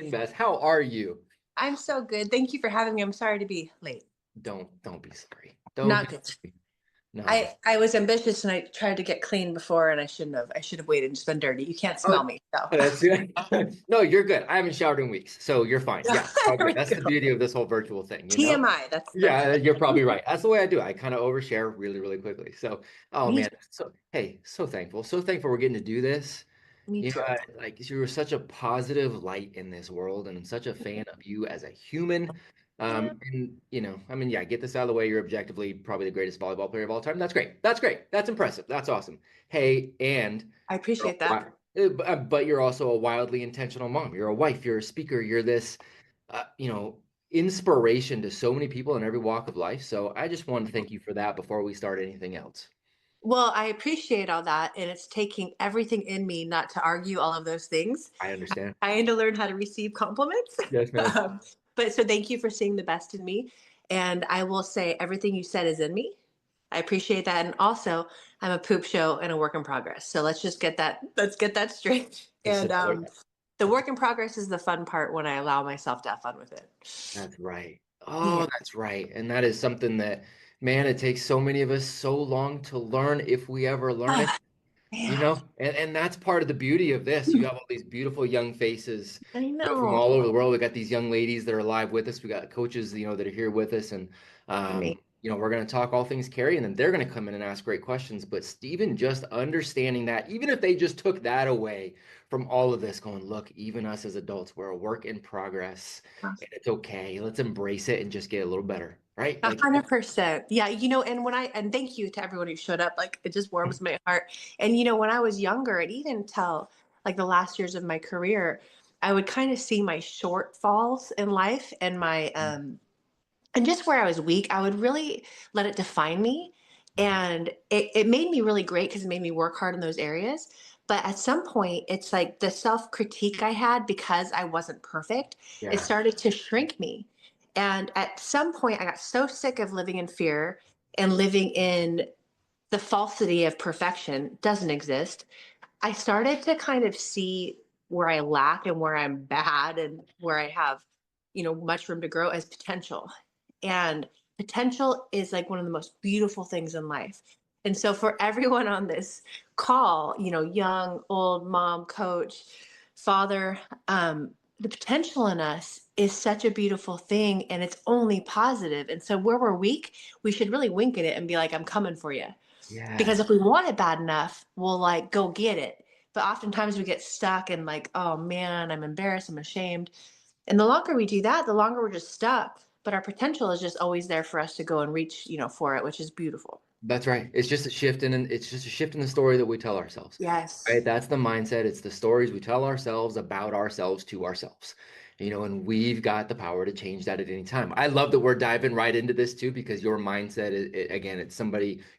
Best. How are you? I'm so good. Thank you for having me. I'm sorry to be late. Don't be sorry. Don't Not be good. sorry. No. I was ambitious and I tried to get clean before and I shouldn't have. I should have waited and just been dirty. You can't Oh, smell me. So that's good. No, you're good. I haven't showered in weeks, so you're fine. Yeah, all there good. we That's the go. beauty of this whole virtual thing, you know? TMI. That's Yeah, you're probably right. That's the way I do. I kind of overshare really, really quickly. So, oh me man, too. so hey, so thankful we're getting to do this. Me You know, too. like you were such a positive light in this world, and I'm such a fan of you as a human. Yeah. And I mean, yeah, get this out of the way. You're objectively probably the greatest volleyball player of all time. That's great. That's great. That's impressive. That's awesome. Hey, and I you're a appreciate that. but you're also a wildly intentional mom. You're a wife. You're a speaker. You're this, inspiration to so many people in every walk of life. So I just want to thank you for that before we start anything else. Well, I appreciate all that, and it's taking everything in me not to argue all of those things. I understand. Trying to learn how to receive compliments. Yes, ma'am. um, but so thank you for seeing the best in me. And I will say everything you said is in me. I appreciate that. And also, I'm a poop show and a work in progress. So let's get that straight. I And support the that. work in progress is the fun part when I allow myself to have fun with it. That's right. Oh, Yeah. that's right. And that is something that, man, it takes so many of us so long to learn if we ever learn it, Oh, man. and that's part of the beauty of this. You have all these beautiful young faces, I from know. all over the world. We got these young ladies that are live with us. We got coaches, that are here with us. And, Me. we're going to talk all things Kerri, and then they're going to come in and ask great questions. But Stephen, just understanding that, even if they just took that away from all of this, going, look, even us as adults, we're a work in progress. And it's okay. Let's embrace it and just get a little better, right? Like, 100%. Yeah, and and thank you to everyone who showed up. Like it just warms my heart. And when I was younger, and even till like the last years of my career, I would kind of see my shortfalls in life and my and just where I was weak, I would really let it define me. And it made me really great because it made me work hard in those areas. But at some point, it's like the self critique I had because I wasn't perfect, it yeah, started to shrink me. And at some point, I got so sick of living in fear and living in the falsity of perfection doesn't exist. I started to kind of see where I lack and where I'm bad and where I have, much room to grow as potential. And potential is like one of the most beautiful things in life. And so for everyone on this call, young, old, mom, coach, father, the potential in us is such a beautiful thing and it's only positive. And so where we're weak, we should really wink at it and be like, I'm coming for you. Because yes. if we want it bad enough, we'll like go get it. But oftentimes we get stuck and like, oh man, I'm embarrassed, I'm ashamed. And the longer we do that, the longer we're just stuck. But our potential is just always there for us to go and reach, for it, which is beautiful. That's right. It's just a shift in the story that we tell ourselves. Yes. Right? That's the mindset. It's the stories we tell ourselves about ourselves to ourselves. And we've got the power to change that at any time. I love that we're diving right into this too, because your mindset again,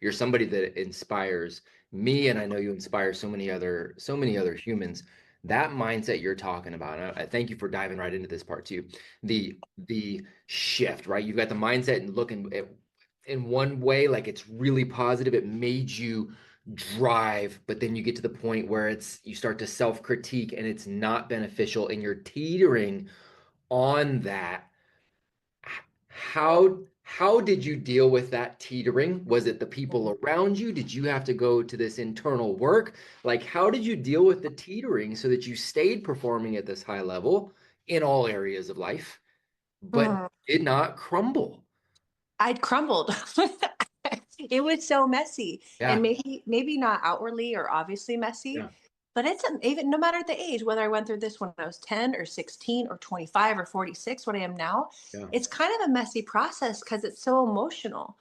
you're somebody that inspires me, and I know you inspire so many other humans. That mindset you're talking about, and I thank you for diving right into this part too. The shift, right? You've got the mindset and looking at in one way, like it's really positive. It made you drive, but then you get to the point where you start to self-critique and it's not beneficial and you're teetering on that. How did you deal with that teetering? Was it the people around you? Did you have to go to this internal work? Like, how did you deal with the teetering so that you stayed performing at this high level in all areas of life, but Mm. did not crumble? I'd crumbled. It was so messy. And Yeah, maybe not outwardly or obviously messy, yeah, but it's even no matter the age, whether I went through this when I was 10 or 16 or 25 or 46, what I am now, yeah. it's kind of a messy process because it's so emotional.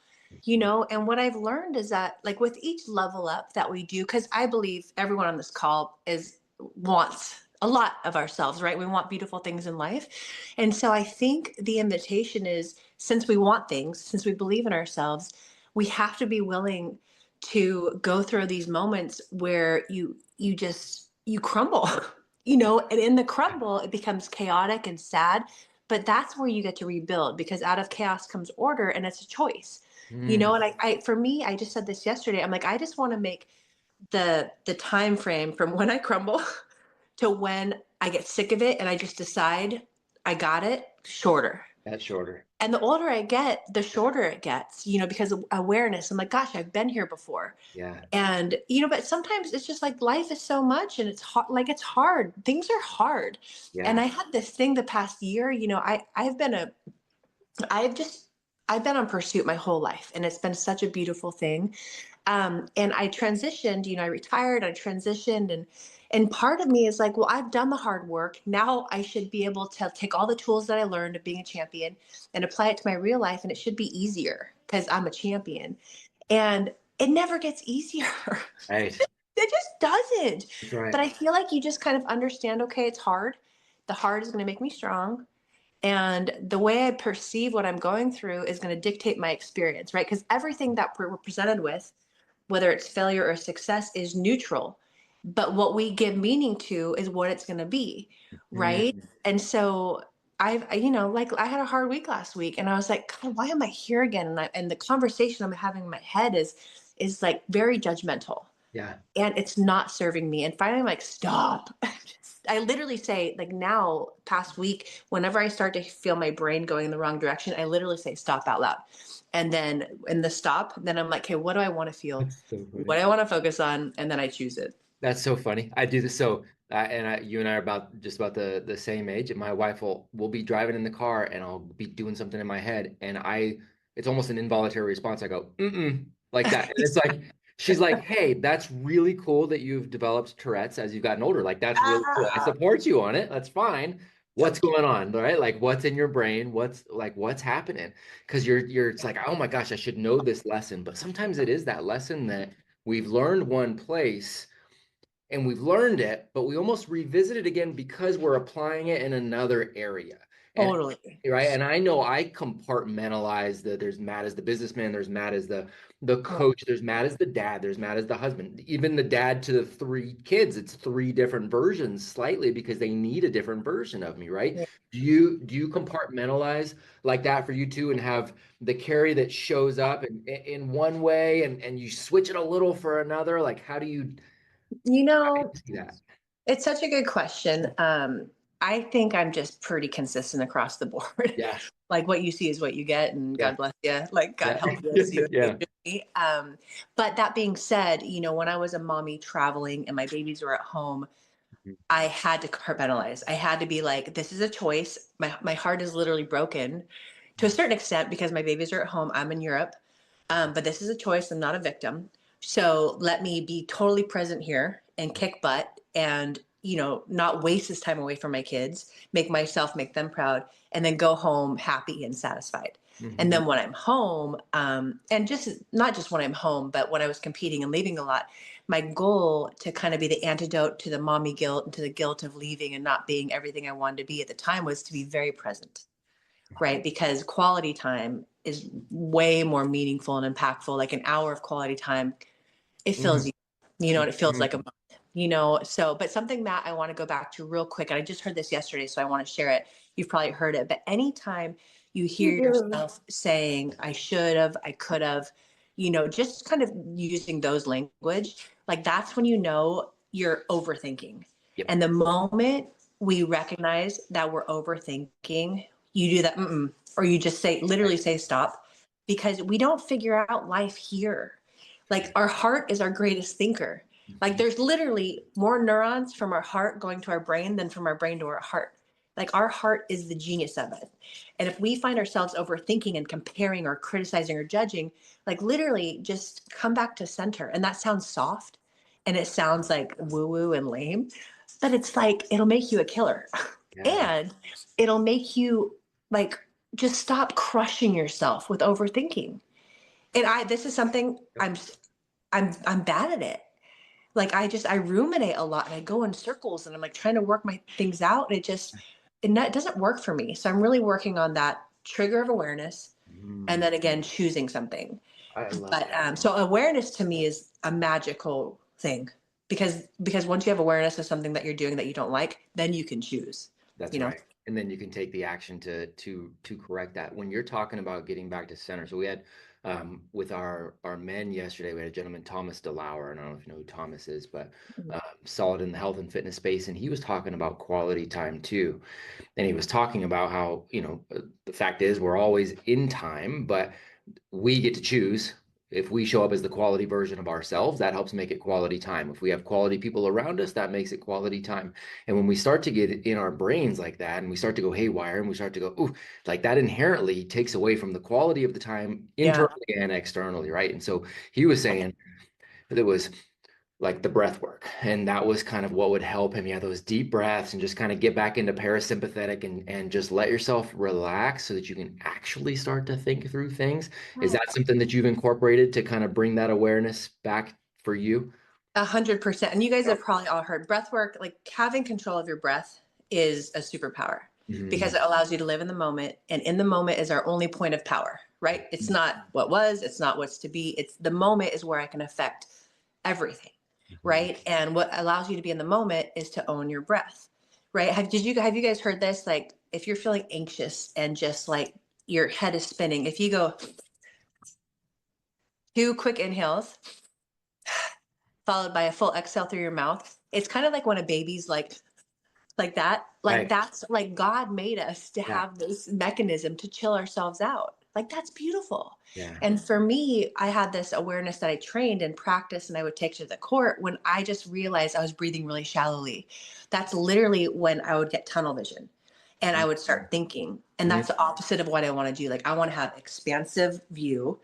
And what I've learned is that like with each level up that we do, because I believe everyone on this call is wants a lot of ourselves, right? We want beautiful things in life. And so I think the invitation is since we want things, since we believe in ourselves, we have to be willing to go through these moments where you crumble, and in the crumble it becomes chaotic and sad, but that's where you get to rebuild because out of chaos comes order and it's a choice. Mm. And I for me, I just said this yesterday. I'm like, I just want to make the time frame from when I crumble to when I get sick of it and I just decide I got it, shorter. That's shorter. And the older I get, the shorter it gets, because of awareness. I'm like, gosh, I've been here before. Yeah. And, but sometimes it's just like life is so much and it's hard, like it's hard. Things are hard. And Yeah. I had this thing the past year, I've just, I've been on pursuit my whole life and it's been such a beautiful thing. And I transitioned, I retired, I transitioned, and part of me is like, well, I've done the hard work. Now I should be able to take all the tools that I learned of being a champion and apply it to my real life. And it should be easier because I'm a champion. And it never gets easier. Right. It just doesn't. That's right. But I feel like you just kind of understand, okay, it's hard. The hard is going to make me strong. And the way I perceive what I'm going through is going to dictate my experience, right? Because everything that we're presented with, whether it's failure or success, is neutral. But what we give meaning to is what it's going to be, right? Mhm. And so like I had a hard week last week, and I was like, God, why am I here again? And the conversation I'm having in my head is like very judgmental, Yeah. and it's not serving me. And finally, I'm like, stop. I literally say, like now, past week, whenever I start to feel my brain going in the wrong direction, I literally say stop out loud. And then in the stop, then I'm like, okay, what do I want to feel? That's so What funny. do I want to focus on? And then I choose it. That's so funny. I do this. So, you and I are about the same age. And my wife will be driving in the car, and I'll be doing something in my head, and it's almost an involuntary response. I go, mm-mm, like that, and it's like she's like, "Hey, that's really cool that you've developed Tourette's as you've gotten older. Like that's really cool. I Ah, support you on it. That's fine. so What's cute. going on, right? Like what's in your brain? What's happening? Because you're it's like, oh my gosh, I should know this lesson. But sometimes it is that lesson that we've learned one place and we've learned it, but we almost revisit it again because we're applying it in another area. And Totally. right, and I know I compartmentalize there's Matt as the businessman, there's Matt as the Yeah. coach, there's Matt as the dad, there's Matt as the husband, even the dad to the three kids. It's three different versions slightly because they need a different version of me, right? Yeah. Do you compartmentalize like that for you too and have the Kerri that shows up in one way and you switch it a little for another? Like You how do know, you see that? it's such a good question. I think I'm just pretty consistent across the board. Yeah. Like what you see is what you get, and Yeah. God bless you. Like God Yeah. help you to see the Yeah. me. But that being said, when I was a mommy traveling and my babies were at home, I had to compartmentalize. I had to be like, this is a choice. My heart is literally broken to a certain extent because my babies are at home. I'm in Europe. But this is a choice. I'm not a victim. So let me be totally present here and kick butt and, not waste this time away from my kids, make them proud, and then go home happy and satisfied. And Mhm. then when I'm home, and just not just when I'm home, but when I was competing and leaving a lot, my goal to kind of be the antidote to the mommy guilt and to the guilt of leaving and not being everything I wanted to be at the time was to be very present, right? Because quality time is way more meaningful and impactful. Like an hour of quality time, it feels, Mhm. and it feels like a Mhm. month, So, but something, Matt, I want to go back to real quick. And I just heard this yesterday, so I want to share it. You've probably heard it, but anytime you hear yourself saying, I should have, I could have, just kind of using those language, like that's when you're overthinking. Yep. And the moment we recognize that we're overthinking, you do that, or you just Right. literally say stop, because we don't figure out life here. Like our heart is our greatest thinker. Like Mhm. there's literally more neurons from our heart going to our brain than from our brain to our heart. Like our heart is the genius of it. And if we find ourselves overthinking and comparing or criticizing or judging, like literally just come back to center. And that sounds soft and it sounds like woo woo and lame, but it's like it'll make you a killer. Yeah. And it'll make you like just stop crushing yourself with overthinking. And this is something Yep. I'm bad at it. Like I ruminate a lot and I go in circles and I'm like trying to work my things out and it doesn't work for me. So I'm really working on that trigger of awareness and Mm. then again choosing something. I love But that. so awareness to me is a magical thing because once you have awareness of something that you're doing that you don't like, then you can choose, That's you know. right. And then you can take the action to correct that. When you're talking about getting back to center, so we had with our men yesterday, we had a gentleman, Thomas DeLauer. I don't know if you know who Thomas is, but Mhm. solid in the health and fitness space, and he was talking about quality time too. And he was talking about how, the fact is we're always in time, but we get to choose. If we show up as the quality version of ourselves, that helps make it quality time. If we have quality people around us, that makes it quality time. And when we start to get in our brains like that, and we start to go haywire, and we start to go, ooh, like that inherently takes away from the quality of the time Yeah. internally and externally, right? And so he was saying that it was like the breath work. And that was kind of what would help him. Yeah, those deep breaths and just kind of get back into parasympathetic and just let yourself relax so that you can actually start to think through things. Is that something that you've incorporated to kind of bring that awareness back for you? 100%. And you guys have probably all heard breath work, like having control of your breath is a superpower because Mhm. it allows you to live in the moment. And in the moment is our only point of power, right? It's not what was, it's not what's to be. It's the moment is where I can affect everything, Mhm. right? And what allows you to be in the moment is to own your breath, right? Have you guys heard this? Like if you're feeling anxious and just like your head is spinning, if you go 2 quick inhales followed by a full exhale through your mouth, it's kind of like when a baby's like that. Like Right. that's like God made us to Yeah. have this mechanism to chill ourselves out. Like that's beautiful. Yeah. And for me, I had this awareness that I trained and practiced and I would take to the court when I just realized I was breathing really shallowly. That's literally when I would get tunnel vision and I would start thinking. And Mhm. that's the opposite of what I want to do. Like I want to have expansive view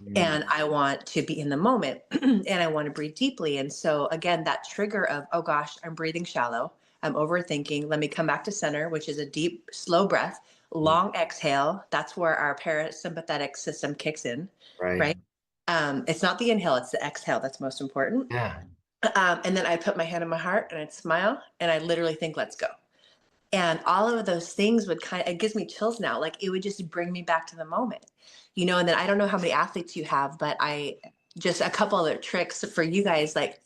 Mhm. and I want to be in the moment and I want to breathe deeply. And so, again, that trigger of, oh gosh, I'm breathing shallow, I'm overthinking. Let me come back to center, which is a deep, slow breath, Mhm. long exhale. That's where our parasympathetic system kicks in, Right. right? It's not the inhale, it's the exhale that's most important. Yeah. And then I put my hand on my heart and I'd smile and I literally think, let's go. And all of those things would it gives me chills now. Like it would just bring me back to the moment, and then I don't know how many athletes you have, but just a couple other tricks for you guys. Like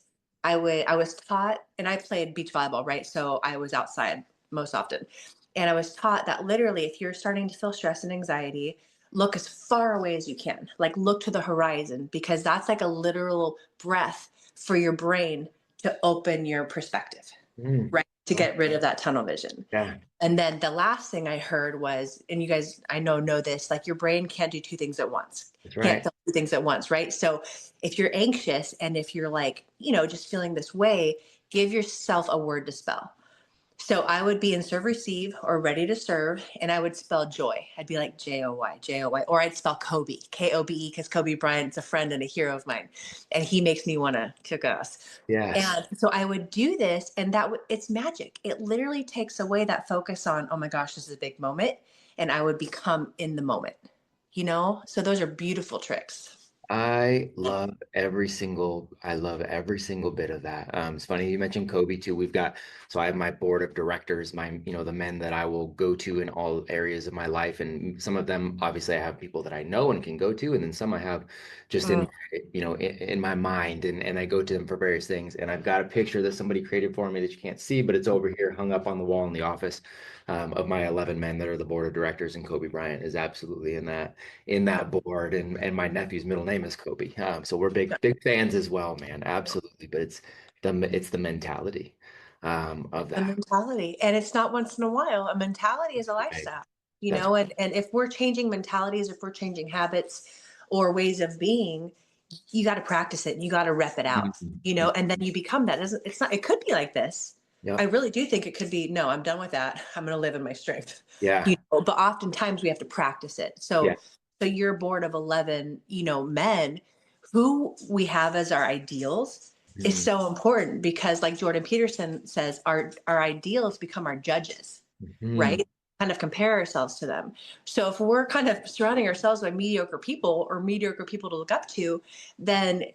I was taught, and I played beach volleyball, right? So I was outside most often. And I was taught that literally, if you're starting to feel stress and anxiety, look as far away as you can, like look to the horizon, because that's like a literal breath for your brain to open your perspective, Mm. right? To Oh, get rid of that tunnel vision. yeah. And then the last thing I heard was, and you guys, I know this, like your brain can't do 2 things at once, That's can't right. feel 2 things at once, right? So if you're anxious and if you're like, just feeling this way, give yourself a word to spell. So I would be in serve receive or ready to serve, and I would spell joy. I'd be like Joy, Joy, or I'd spell Kobe, Kobe, because Kobe Bryant's a friend and a hero of mine, and he makes me want to kick ass. Yes. And so I would do this, and it's magic. It literally takes away that focus on, oh my gosh, this is a big moment, and I would become in the moment. So those are beautiful tricks. I love every single bit of that. It's funny you mentioned Kobe too. So I have my board of directors, the men that I will go to in all areas of my life. And some of them, obviously I have people that I know and can go to. And then some I have just Mm. in my mind and I go to them for various things. And I've got a picture that somebody created for me that you can't see, but it's over here hung up on the wall in the office, of my 11 men that are the board of directors. And Kobe Bryant is absolutely in that board, and my nephew's middle name is Kobe. So we're big fans as well, man. Absolutely, but it's the mentality of The that. mentality. And it's not once in a while. A mentality is a Right. lifestyle, That's and if we're changing mentalities, if we're changing habits or ways of being, you got to practice it. You got to rep it out, Mhm. and then you become that. It's not, it could be like this. I Yep. really do think it could be, no, I'm done with that. I'm going to live in my strength, Yeah. but oftentimes we have to practice it. Yeah. So you're a board of 11, men who we have as our ideals is Mhm. so important because like Jordan Peterson says, our ideals become our judges, Mhm. right? Kind of compare ourselves to them. So if we're kind of surrounding ourselves by mediocre people or mediocre people to look up to, then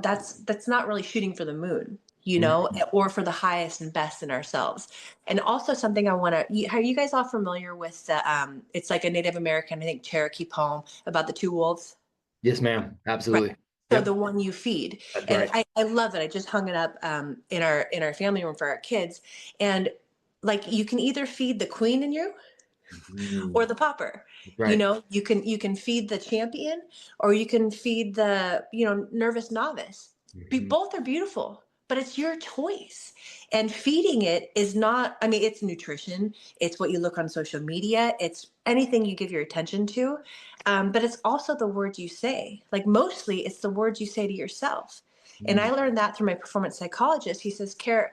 that's not really shooting for the moon, Mhm. or for the highest and best in ourselves. And also something I want to, are you guys all familiar with it's like a Native American, I think Cherokee poem about the two wolves? Yes, ma'am. Right. Absolutely. So the Yep. one you feed. That's And right. I love it. I just hung it up in our family room for our kids. And like you can either feed the queen in you or Mhm. the pauper. That's right. You can feed the champion or you can feed the nervous novice. Mhm. Both are beautiful, but it's your choice. And feeding it is not, I mean, it's nutrition, it's what you look on social media, it's anything you give your attention to. But it's also the words you say. Like mostly it's the words you say to yourself. And I Mm, learned that through my performance psychologist. He says, Care,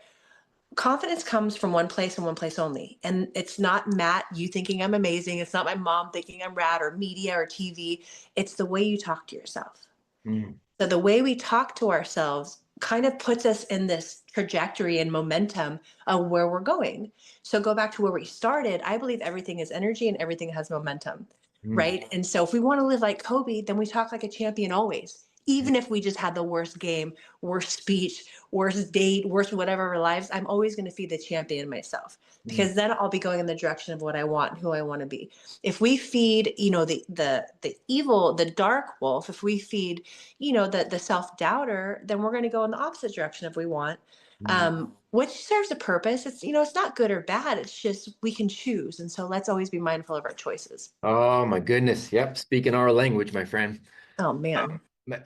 confidence comes from one place and one place only. And it's not Matt, you thinking I'm amazing. It's not my mom thinking I'm rad or media or TV. It's the way you talk to yourself. mm, So the way we talk to ourselves kind of puts us in this trajectory and momentum of where we're going. So go back to where we started. I believe everything is energy and everything has momentum, mm, right? And so if we want to live like Kobe, then we talk like a champion always. Even if we just had the worst game, worst speech, worst date, worst whatever of our lives, I'm always going to feed the champion myself mm. because then I'll be going in the direction of what I want and who I want to be. If we feed, you know, the evil, the dark wolf, if we feed the self-doubter, then we're going to go in the opposite direction if we want, Mm. which serves a purpose. It's, it's not good or bad, it's just we can choose, and so let's always be mindful of our choices. Oh my goodness. Yep. Speaking our language, my friend. Oh man.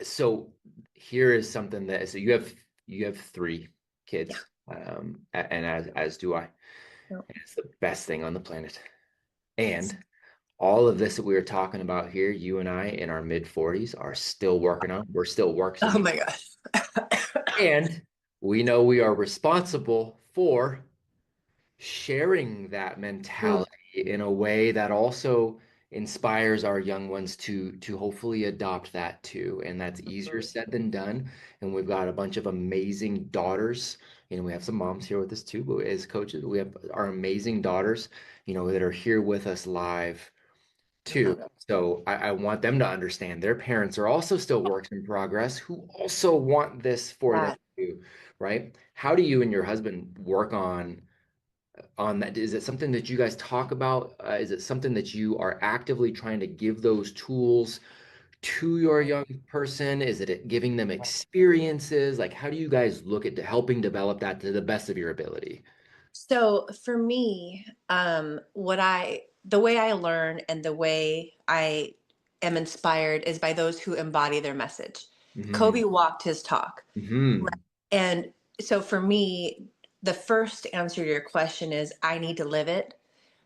So here is something that so you have three Yeah. kids, and as do I. Yeah. And it's the best thing on the planet. And all of this that we were talking about here, you and I in our mid 40s are still working on. We're still works in Oh the my gosh. and we know we are responsible for sharing that Mm, mentality in a way that also inspires our young ones to hopefully adopt that too. And that's easier mm, said than done. And we've got a bunch of amazing daughters. We have some moms here with us too, but as coaches, we have our amazing daughters, that are here with us live too. mm. So I want them to understand their parents are also still works in progress who also want this for them Yeah. too, right? How do you and your husband work on that? Is it something that you guys talk about? Is it something that you are actively trying to give those tools to your young person? Is it giving them experiences? Like, how do you guys look at helping develop that to the best of your ability? So for me, the way I learn and the way I am inspired is by those who embody their message. Hmm. Kobe walked his talk. Hmm. And so for me, the first answer to your question is I need to live it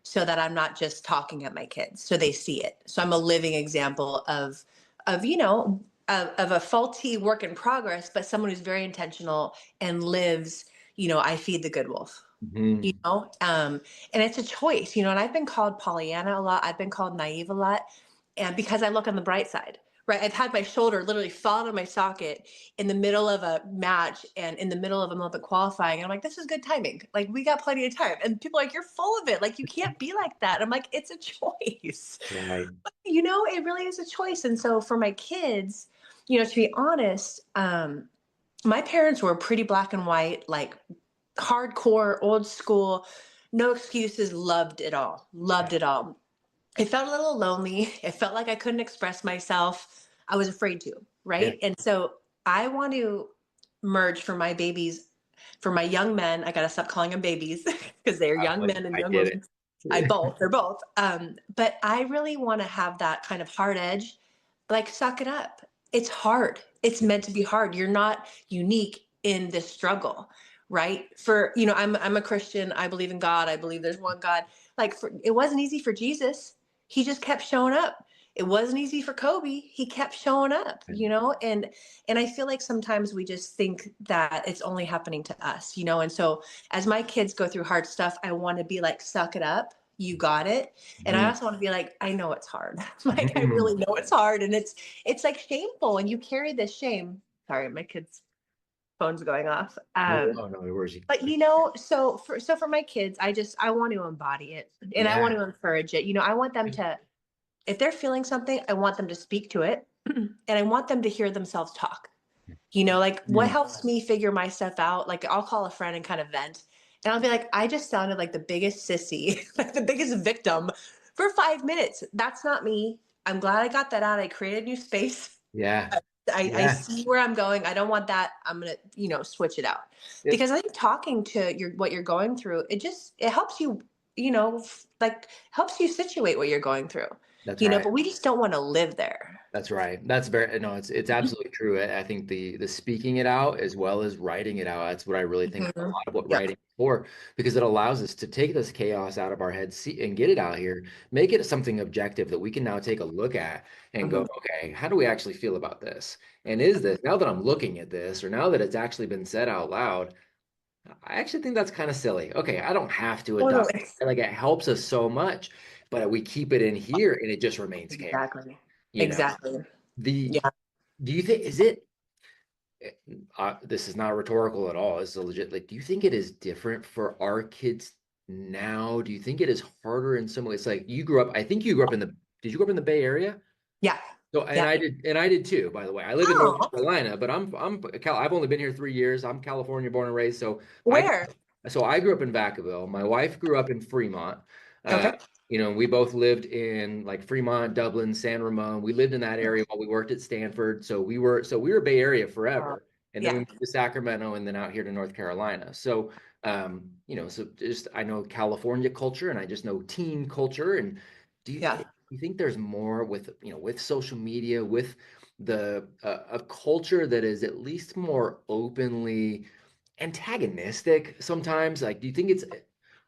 so that I'm not just talking at my kids, so they see it. So I'm a living example of of a faulty work in progress, but someone who's very intentional and lives, I feed the good wolf. you Hmm. know um and it's a choice, and I've been called Pollyanna a lot, I've been called naive a lot, and because I look on the bright side, right? I've had my shoulder literally fall out of my socket in the middle of a match and in the middle of a Olympic qualifying, and I'm like, this is good timing, like we got plenty of time, and people are like, you're full of it, like you can't be like that. I'm like, it's a choice. Right. It really is a choice. And so for my kids, to be honest, my parents were pretty black and white, like hardcore, old school, no excuses, loved it all, loved Yeah. it all. It felt a little lonely. It felt like I couldn't express myself. I was afraid to, Yeah. right? And so I want to merge for my babies, for my young men. I got to stop calling them babies because they're young men and I young get women. it. They're both. But I really want to have that kind of hard edge, like suck it up. It's hard. It's meant to be hard. You're not unique in this struggle, right? I'm a Christian. I believe in God. I believe there's one God. It wasn't easy for Jesus. He just kept showing up. It wasn't easy for Kobe. He kept showing up, and I feel like sometimes we just think that it's only happening to us, and so as my kids go through hard stuff, I want to be like, suck it up. You got it. And I Mhm. also want to be like, I know it's hard. Like I Mhm. really know it's hard, and it's like shameful, and you carry this shame. Sorry, my kids' phone's going off. Oh, no, where's he? But so for my kids, I want to embody it, and I want Yeah. to encourage it. I want them to, if they're feeling something, I want them to speak to it, and I want them to hear themselves talk. Like what Mm. helps me figure my stuff out, like I'll call a friend and kind of vent, and I'll be like, I just sounded like the biggest sissy, like the biggest victim for 5 minutes. That's not me. I'm glad I got that out. I created new space. Yeah. I Yeah. see where I'm going. I don't want that. I'm gonna, switch it out, Yep. because I think talking to what you're going through, it helps you like helps you situate what you're going through, That's right. but we just don't want to live there. That's right. That's very no, it's absolutely true. I think the speaking it out as well as writing it out, that's what I really think a Mhm. lot of what Yep. writing is for, because it allows us to take this chaos out of our heads, see and get it out here, make it something objective that we can now take a look at and go, Mhm. okay, how do we actually feel about this? And is this, now that I'm looking at this, or now that it's actually been said out loud, I actually think that's kind of silly. Okay, I don't have to adopt. Totally. Like it helps us so much, but we keep it in here and it just remains chaos. Exactly. You know, Exactly. the Yeah. do you think is it this is not rhetorical at all. This is legit. Like, do you think it is different for our kids now? Do you think it is harder in some ways? Like you grew up, I think you grew up in the, did you grow up in the Bay Area? Yeah. So, Yeah. and I did too, by the way. I live in North Oh, Carolina, but I've only been here 3 years. I'm California born and raised. I, where? so I grew up in Vacaville. My wife grew up in Fremont. Uh, Okay. we both lived in like Fremont, Dublin, San Ramon. We lived in that area while we worked at Stanford. So we were Bay Area Uh, forever. And then we yeah. moved to Sacramento and then out here to North Carolina. So, so just I know California culture and I just know teen culture. And do Yeah. you think there's more with, with social media, with the a culture that is at least more openly antagonistic sometimes? Like, do you think it's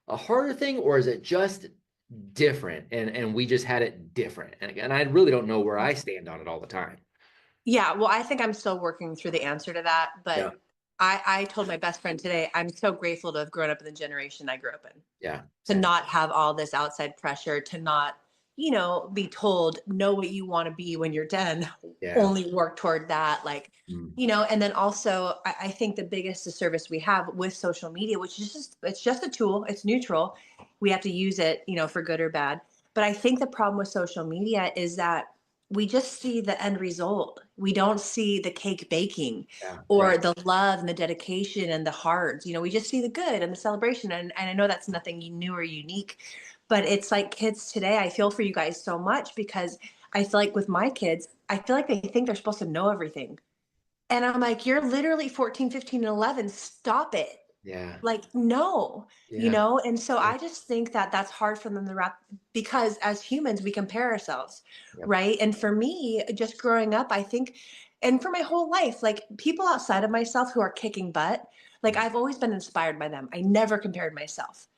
a harder thing or is it just different and we just had it different? And I really don't know where I stand on it all the time. Yeah, well, I think I'm still working through the answer to that, Yeah. but I told my best friend today, I'm so grateful to have grown up in the generation I grew up in, Yeah. to Same. not have all this outside pressure, to not, be told, know what you want to be when you're 10, Yeah. only work toward that. Like, Mm. and then also I think the biggest disservice we have with social media, which is it's just a tool, it's neutral. We have to use it, for good or bad. But I think the problem with social media is that we just see the end result. We don't see the cake baking Yeah. or Right. the love and the dedication and the hearts. We just see the good and the celebration. And I know that's nothing new or unique, but it's like kids today. I feel for you guys so much because I feel like with my kids, I feel like they think they're supposed to know everything. And I'm like, you're literally 14, 15, and 11. Stop it. Yeah. Like, no, Yeah. And so Yeah. I just think that that's hard for them to wrap because as humans, we compare ourselves, Yep. right? And for me, just growing up, I think, and for my whole life, like people outside of myself who are kicking butt, like I've always been inspired by them. I never compared myself.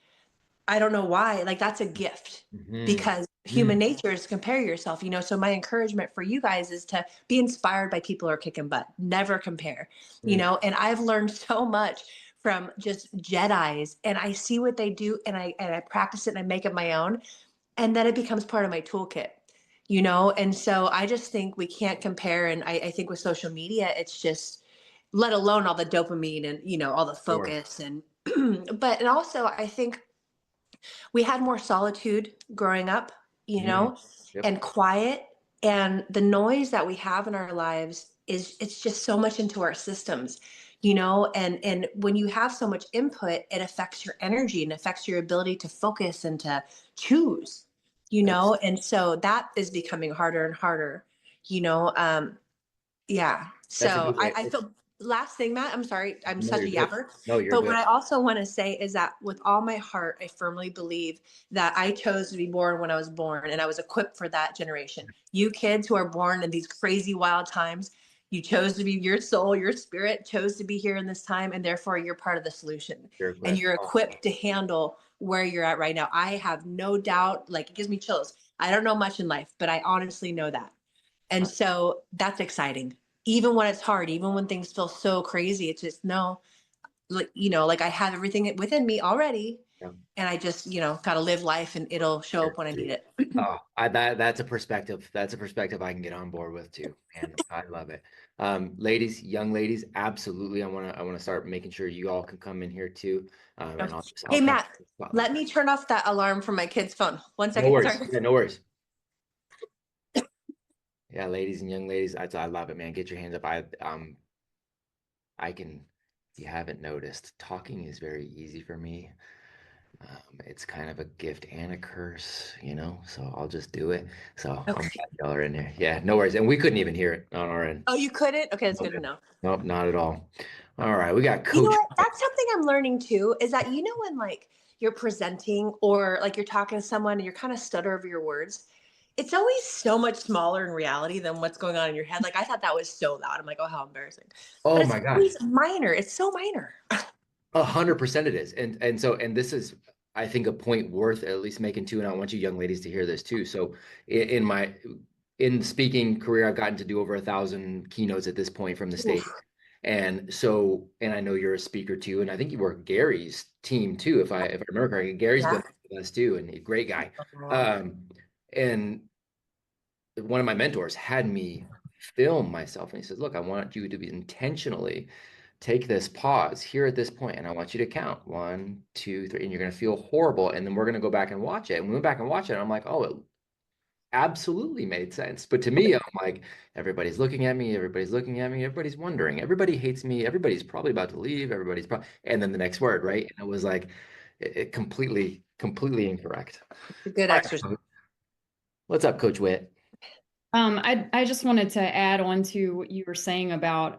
I don't know why. Like that's a gift Mm-hmm. because human Mm. nature is to compare yourself, So my encouragement for you guys is to be inspired by people who are kicking butt. Never compare, Mm. And I've learned so much from just Jedi's and I see what they do and I practice it and I make it my own. And then it becomes part of my toolkit, And so I just think we can't compare. And I think with social media, it's just let alone all the dopamine and all the Sure. focus and but and also I think we had more solitude growing up, Mm. Yep. and quiet. And the noise that we have in our lives it's just so much into our systems, and when you have so much input, it affects your energy and affects your ability to focus and to choose, That's and so that is becoming harder and harder, you know. Yeah. that's a So good I, way. I feel last thing, Matt, I'm sorry, I'm No, such you're a good. yapper. No, you're But what good. I also want to say is that with all my heart, I firmly believe that I chose to be born when I was born and I was equipped for that generation. You kids who are born in these crazy wild times, you chose to be your soul, your spirit chose to be here in this time, and therefore you're part of the solution. You're And equipped. you're Oh, equipped to handle where you're at right now. I have no doubt, like it gives me chills. I don't know much in life, but I honestly know that. And I- so that's exciting. Even when it's hard, even when things feel so crazy, it's just no, like I have everything within me already. yeah. And I just, got to live life and it'll show up when I need it. Oh, that's a perspective. That's a perspective I can get on board with too. And I love it. Ladies, young ladies, absolutely. I want to start making sure you all can come in here too. And I'll Hey, kind Matt, of spotlight. let me turn off that alarm from my kid's phone. One No second. worries. Sorry. Yeah, no worries. Yeah, ladies and young ladies, I love it, man. Get your hands up. I can, if you haven't noticed, talking is very easy for me. It's kind of a gift and a curse, so I'll just do it. So I'm Okay. glad y'all are in there. Yeah, no worries. And we couldn't even hear it on our end. Oh, you couldn't? Okay, that's Nope. good to know. Nope, not at all. All right, we got You know Coach. what? That's something I'm learning too, is that, when like you're presenting or like you're talking to someone and you're kind of stutter over your words, it's always so much smaller in reality than what's going on in your head. Like I thought that was so loud. I'm like, oh, how embarrassing. But Oh it's my gosh. always minor. It's so minor. 100% it is. And this is, I think, a point worth at least making too. And I want you young ladies to hear this too. So in my in speaking career, I've gotten to do over 1,000 keynotes at this point from the stage. Oof. And so, and I know you're a speaker too, and I think you work Gary's team too, if I remember correctly. Gary's Yeah. been with us too, and a great guy. Wow. Um, and one of my mentors had me film myself, and he says, "Look, I want you to be intentionally take this pause here at this point, and I want you to count 1, 2, 3, and you're going to feel horrible, and then we're going to go back and watch it." And we went back and watched it, and I'm like, "Oh, it absolutely made sense." But to me, I'm like, everybody's looking at me, everybody's looking at me, everybody's wondering, everybody hates me, everybody's probably about to leave, everybody's probably, and then the next word, right? And it was like, it completely incorrect. A good All exercise. right, what's up, Coach Witt? I just wanted to add on to what you were saying about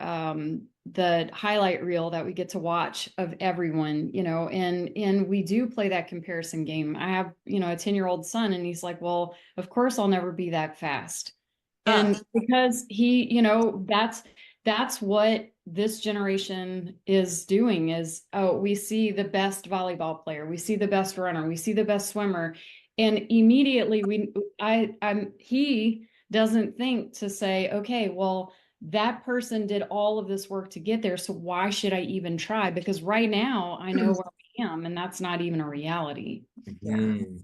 the highlight reel that we get to watch of everyone, and we do play that comparison game. I have, a 10-year-old son, and he's like, well, of course I'll never be that fast. And because he, that's what this generation is doing is, oh, we see the best volleyball player, we see the best runner, we see the best swimmer, and immediately he doesn't think to say, okay, well, that person did all of this work to get there, so why should I even try? Because right now I know where I am, and that's not even a reality. Yeah. Mm.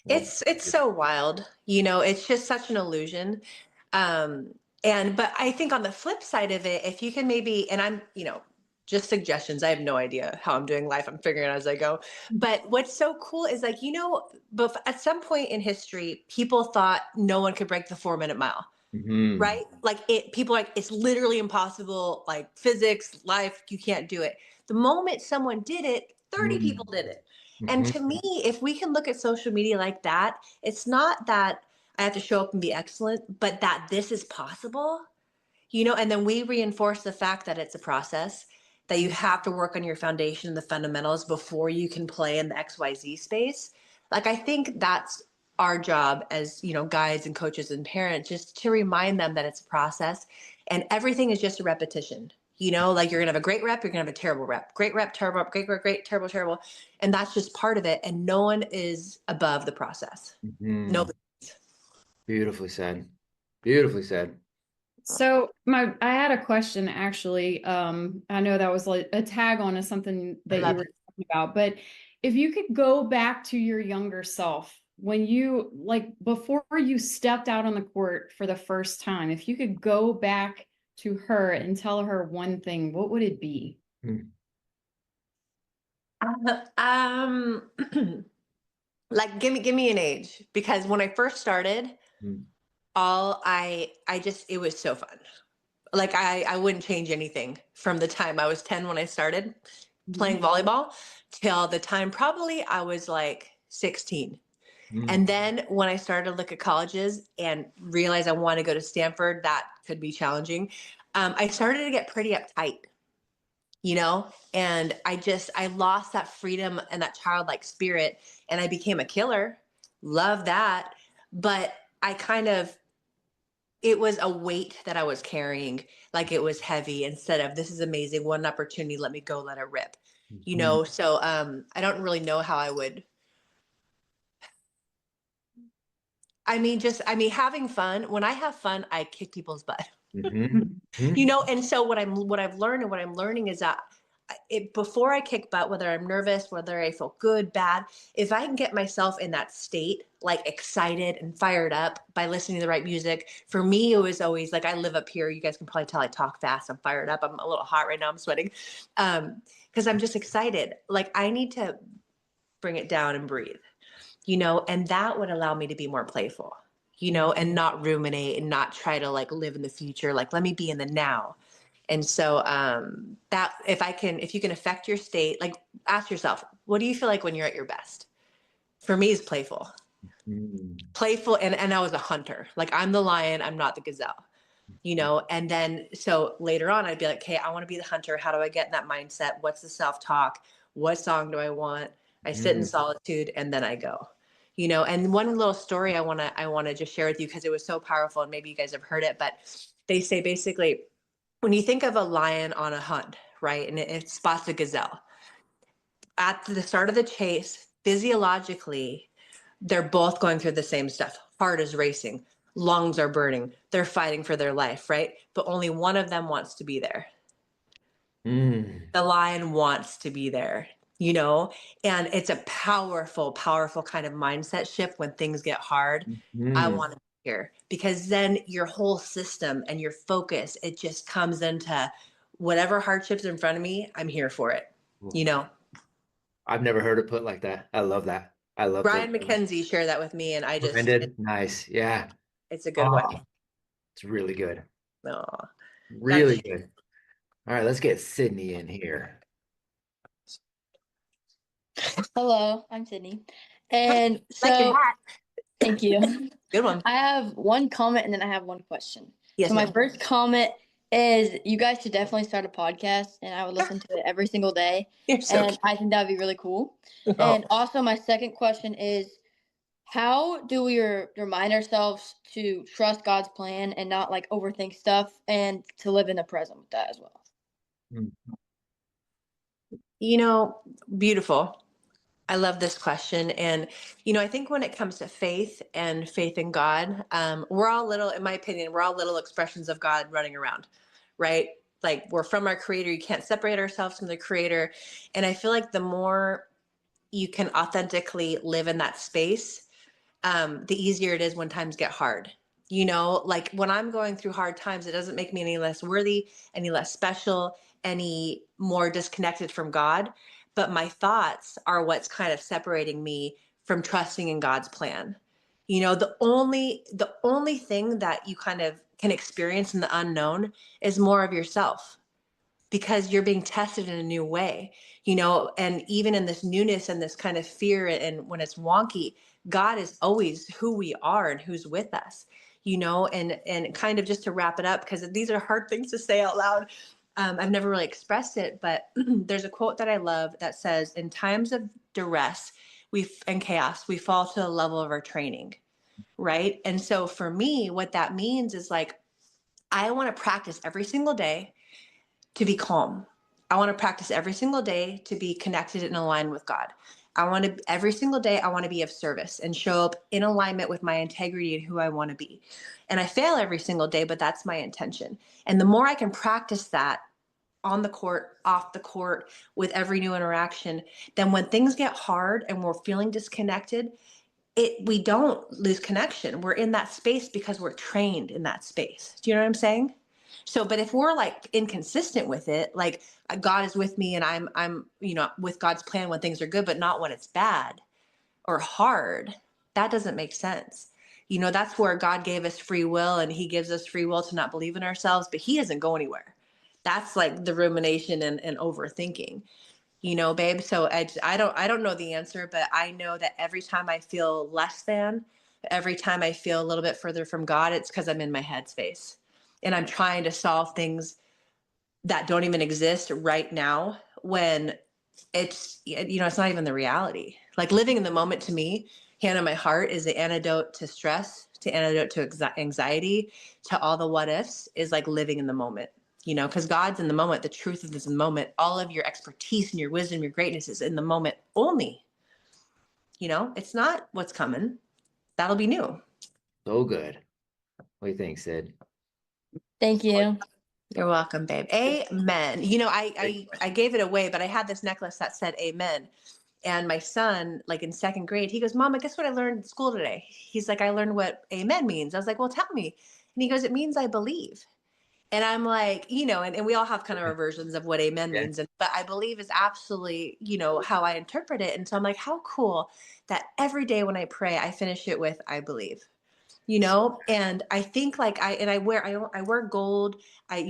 Well, It's so wild. It's just such an illusion. Um, but I think on the flip side of it, if you can maybe, and I'm, just suggestions. I have no idea how I'm doing life. I'm figuring it out as I go. But what's so cool is like, but at some point in history, people thought no one could break the 4-minute mile. mhm, Right? Like people are like, it's literally impossible, like physics, life, you can't do it. The moment someone did it, 30 mhm, people did it. And mhm, to me, if we can look at social media like that, it's not that I have to show up and be excellent, but that this is possible, and then we reinforce the fact that it's a process, that you have to work on your foundation, the fundamentals before you can play in the XYZ space. Like, I think that's our job as, guides and coaches and parents, just to remind them that it's a process and everything is just a repetition. Like you're gonna have a great rep, you're gonna have a terrible rep, great rep, terrible rep, great, terrible, terrible. And that's just part of it. And no one is above the process. mhm. Nobody. Mm-hmm. Beautifully said. Beautifully said. So I had a question actually. I know that was like a tag on to something I that you love were it. talking about, but if you could go back to your younger self when you like before you stepped out on the court for the first time, if you could go back to her and tell her one thing, what would it be? Mm, Um, like give me an age, because when I first started, mm, I just, it was so fun. Like I wouldn't change anything from the time I was 10 when I started Mhm. playing volleyball till the time probably I was like 16. mm, And then when I started to look at colleges and realized I want to go to Stanford, that could be challenging. I started to get pretty uptight, and I lost that freedom and that childlike spirit, and I became a killer. Love that. But I kind of, it was a weight that I was carrying, like it was heavy, instead of this is amazing, one opportunity, let me go, let it rip. mhm, So I don't really know how I would. Having fun. When I have fun, I kick people's butt. mhm, And so what I've learned and what I'm learning is that before I kick butt, whether I'm nervous, whether I feel good, bad, if I can get myself in that state, like excited and fired up by listening to the right music, for me, it was always like, I live up here. You guys can probably tell I talk fast. I'm fired up. I'm a little hot right now. I'm sweating. Because I'm just excited. Like I need to bring it down and breathe, and that would allow me to be more playful, and not ruminate and not try to like live in the future. Like, let me be in the now. And so that if you can affect your state, like ask yourself, what do you feel like when you're at your best? For me, is mm, playful. And I was a hunter. Like I'm the lion, I'm not the gazelle, and then, so later on I'd be like, okay, I want to be the hunter. How do I get in that mindset? What's the self-talk? What song do I want? I sit in Mm. solitude, and then I go. And one little story I want to just share with you, because it was so powerful, and maybe you guys have heard it, but they say basically, when you think of a lion on a hunt, right, and it spots a gazelle at the start of the chase, physiologically, they're both going through the same stuff. Heart is racing, lungs are burning, they're fighting for their life, right? But only one of them wants to be there. Mm. The lion wants to be there, and it's a powerful, powerful kind of mindset shift when things get hard. I Mm. want to be here, because then your whole system and your focus, it just comes into whatever hardships in front of me, I'm here for it. Cool. You know, I've never heard it put like that. I love that. I love the Brian McKenzie shared that with me, and branded. Nice. Yeah. it's a good one. Oh, it's really good. Oh, Really good. All right, let's get Sydney in here. Hello, I'm Sydney. And like your so, hat. thank you. Good one. I have one comment and then I have one question. Yes, So, my ma'am. first comment is you guys should definitely start a podcast and I would listen to it every single day. You're so And I think that would be really cool. cute. And also, my second question is how do we remind ourselves to trust God's plan and not like overthink stuff and to live in the present with that as well? Mm. Beautiful. I love this question. And, I think when it comes to faith and faith in God, we're all little, in my opinion, we're all little expressions of God running around, right? Like, we're from our creator. You can't separate ourselves from the creator. And I feel like the more you can authentically live in that space, the easier it is when times get hard. Like when I'm going through hard times, it doesn't make me any less worthy, any less special, any more disconnected from God. But my thoughts are what's kind of separating me from trusting in God's plan. The only thing that you kind of can experience in the unknown is more of yourself, because you're being tested in a new way, and even in this newness and this kind of fear, and when it's wonky, God is always who we are and who's with us, and kind of just to wrap it up, because these are hard things to say out loud. I've never really expressed it, but there's a quote that I love that says, in times of duress and chaos, we fall to the level of our training. Right. And so for me, what that means is, like, I want to practice every single day to be calm. I want to practice every single day to be connected and aligned with God. Every single day, I want to be of service and show up in alignment with my integrity and who I want to be. And I fail every single day, but that's my intention. And the more I can practice that on the court, off the court, with every new interaction, then when things get hard and we're feeling disconnected, we don't lose connection. We're in that space because we're trained in that space. Do you know what I'm saying? So, but if we're like inconsistent with it, like God is with me and I'm with God's plan when things are good, but not when it's bad or hard, that doesn't make sense. That's where God gave us free will, and he gives us free will to not believe in ourselves, but he doesn't go anywhere. That's like the rumination and overthinking, babe. So I don't know the answer, but I know that every time I feel less than, every time I feel a little bit further from God, it's because I'm in my headspace and I'm trying to solve things that don't even exist right now, when it's not even the reality. Like, living in the moment, to me, Hannah, my heart, is the antidote to stress, to antidote to anxiety, to all the what ifs, is like living in the moment. Because God's in the moment. The truth of this moment, all of your expertise and your wisdom, your greatness is in the moment only. It's not what's coming. That'll be new. So good. What do you think, Sid? Thank you. You're welcome, babe. Amen. I gave it away, but I had this necklace that said amen. And my son, like in second grade, he goes, Mama, guess what I learned in school today? He's like, I learned what amen means. I was like, well, tell me. And he goes, it means I believe. And I'm like, and we all have kind of our versions of what amen Yeah. means. But I believe is absolutely, how I interpret it. And so I'm like, how cool that every day when I pray, I finish it with, I believe. And I think, like, I wear gold. I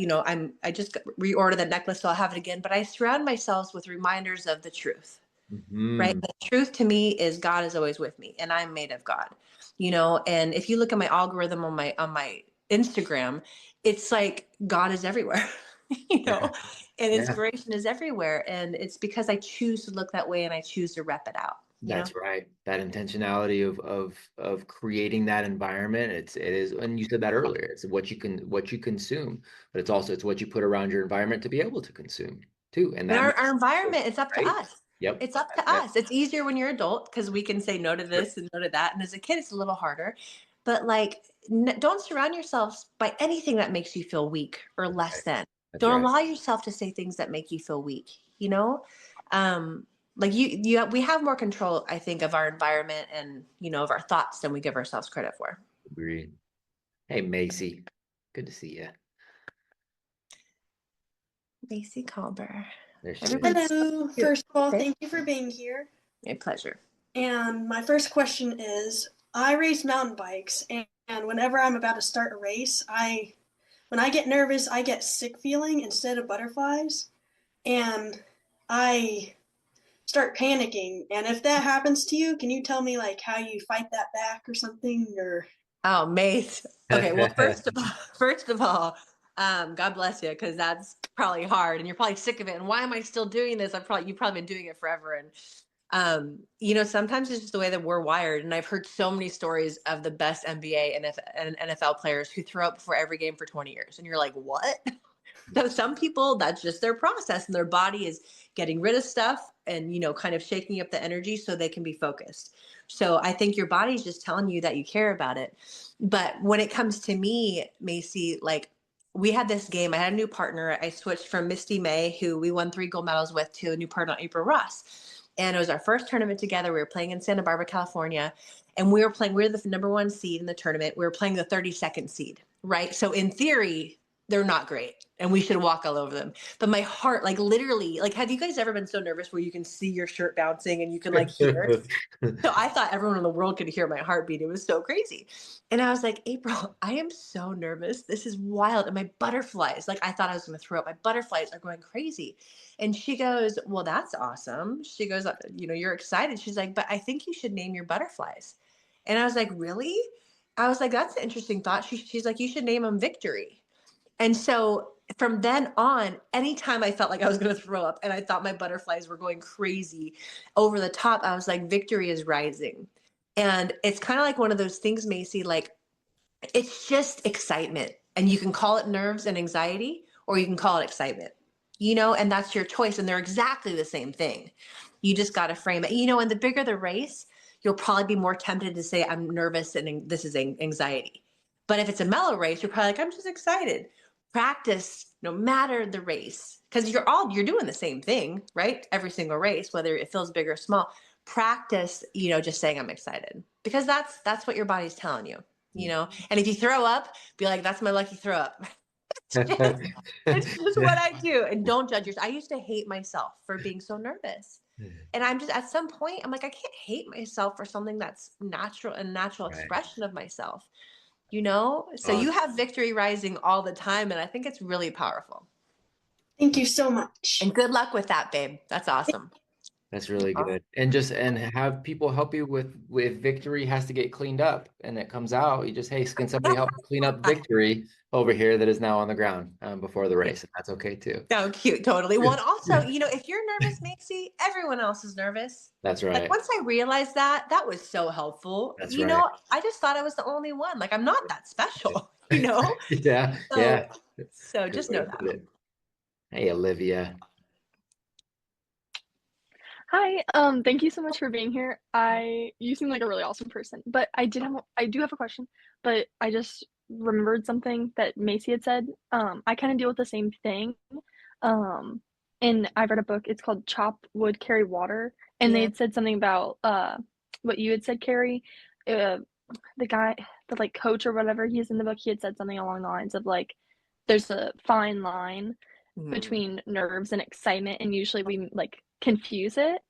just reordered the necklace, so I'll have it again, but I surround myself with reminders of the truth, right? Mm-hmm. The truth to me is God is always with me, and I'm made of God, and if you look at my algorithm on my Instagram, it's like God is everywhere, you know, and Yeah. inspiration is everywhere. And it's because I choose to look that way and I choose to rep it out. That's right. That intentionality of creating that environment. It is, and you said that earlier. It's what you consume, but it's what you put around your environment to be able to consume too. And And that our makes, environment, it's up to right? us. Yep. It's up to us. It's easier when you're adult because we can say no to this and no to that. And as a kid, it's a little harder. But like, don't surround yourselves by anything that makes you feel weak or less Right. than. That's Don't right. allow yourself to say things that make you feel weak. You know, like we have more control, I think, of our environment and of our thoughts than we give ourselves credit for. Agreed. Hey, Macy. Good to see you. Macy Calber. There she is. Everybody's Hello. cute. First of all, Okay. thank you for being here. My pleasure. And my first question is, I race mountain bikes, and whenever I'm about to start a race, when I get nervous, I get sick feeling instead of butterflies, and I start panicking. And if that happens to you, can you tell me like how you fight that back or something? Or Oh, Mace. Okay, well, first of all, God bless you, because that's probably hard, and you're probably sick of it. And why am I still doing this? You've probably been doing it forever. And sometimes it's just the way that we're wired. And I've heard so many stories of the best NBA and NFL players who throw up before every game for 20 years, and you're like, what? So some people, that's just their process, and their body is getting rid of stuff and kind of shaking up the energy so they can be focused. So I think your body's just telling you that you care about it. But when it comes to me, Macy, like we had this game, I had a new partner. I switched from Misty May, who we won 3 gold medals with, to a new partner, April Ross. And it was our first tournament together. We were playing in Santa Barbara, California, and we were the number 1 seed in the tournament. We were playing the 32nd seed, right? So in theory, they're not great and we should walk all over them. But my heart, like literally, like, have you guys ever been so nervous where you can see your shirt bouncing and you can like hear it? So I thought everyone in the world could hear my heartbeat. It was so crazy. And I was like, April, I am so nervous. This is wild. And my butterflies, like I thought I was going to throw up. My butterflies are going crazy. And she goes, well, that's awesome. She goes, you're excited. She's like, but I think you should name your butterflies. And I was like, really? I was like, that's an interesting thought. She's like, you should name them Victory. And so from then on, anytime I felt like I was going to throw up and I thought my butterflies were going crazy over the top, I was like, victory is rising. And it's kind of like one of those things, Macy, like it's just excitement. And you can call it nerves and anxiety, or you can call it excitement, and that's your choice. And they're exactly the same thing. You just got to frame it, and the bigger the race, you'll probably be more tempted to say, I'm nervous and this is anxiety. But if it's a mellow race, you're probably like, I'm just excited. Practice no matter the race, because you're doing the same thing, right? Every single race, whether it feels big or small. Practice, just saying I'm excited, because that's what your body's telling you, And if you throw up, be like, that's my lucky throw up. It's just what I do. And don't judge yourself. I used to hate myself for being so nervous. And I'm just, at some point, I'm like, I can't hate myself for something that's natural Right. expression of myself. So Oh, you have victory rising all the time, and I think it's really powerful. thank you so much. And good luck with that, babe. That's awesome. that's really good. And have people help you with victory has to get cleaned up and it comes out. You just, hey, can somebody help me clean up victory over here that is now on the ground before the race? And that's okay too. So cute, totally. Well, and also, if you're nervous, Macy, everyone else is nervous. That's Like right. once I realized that was so helpful. That's right. I just thought I was the only one. Like I'm not that special, Yeah. Yeah. So Good just way know to put that. it. Hey, Olivia. Hi, thank you so much for being here. You seem like a really awesome person, but I do have a question, but I just remembered something that Macy had said. I kind of deal with the same thing. And I read a book, it's called Chop Wood, Carry Water, and they had said something about what you had said, Kerri. The guy, the like coach or whatever, he's in the book, he had said something along the lines of like, there's a fine line between nerves and excitement, and usually we like confuse it.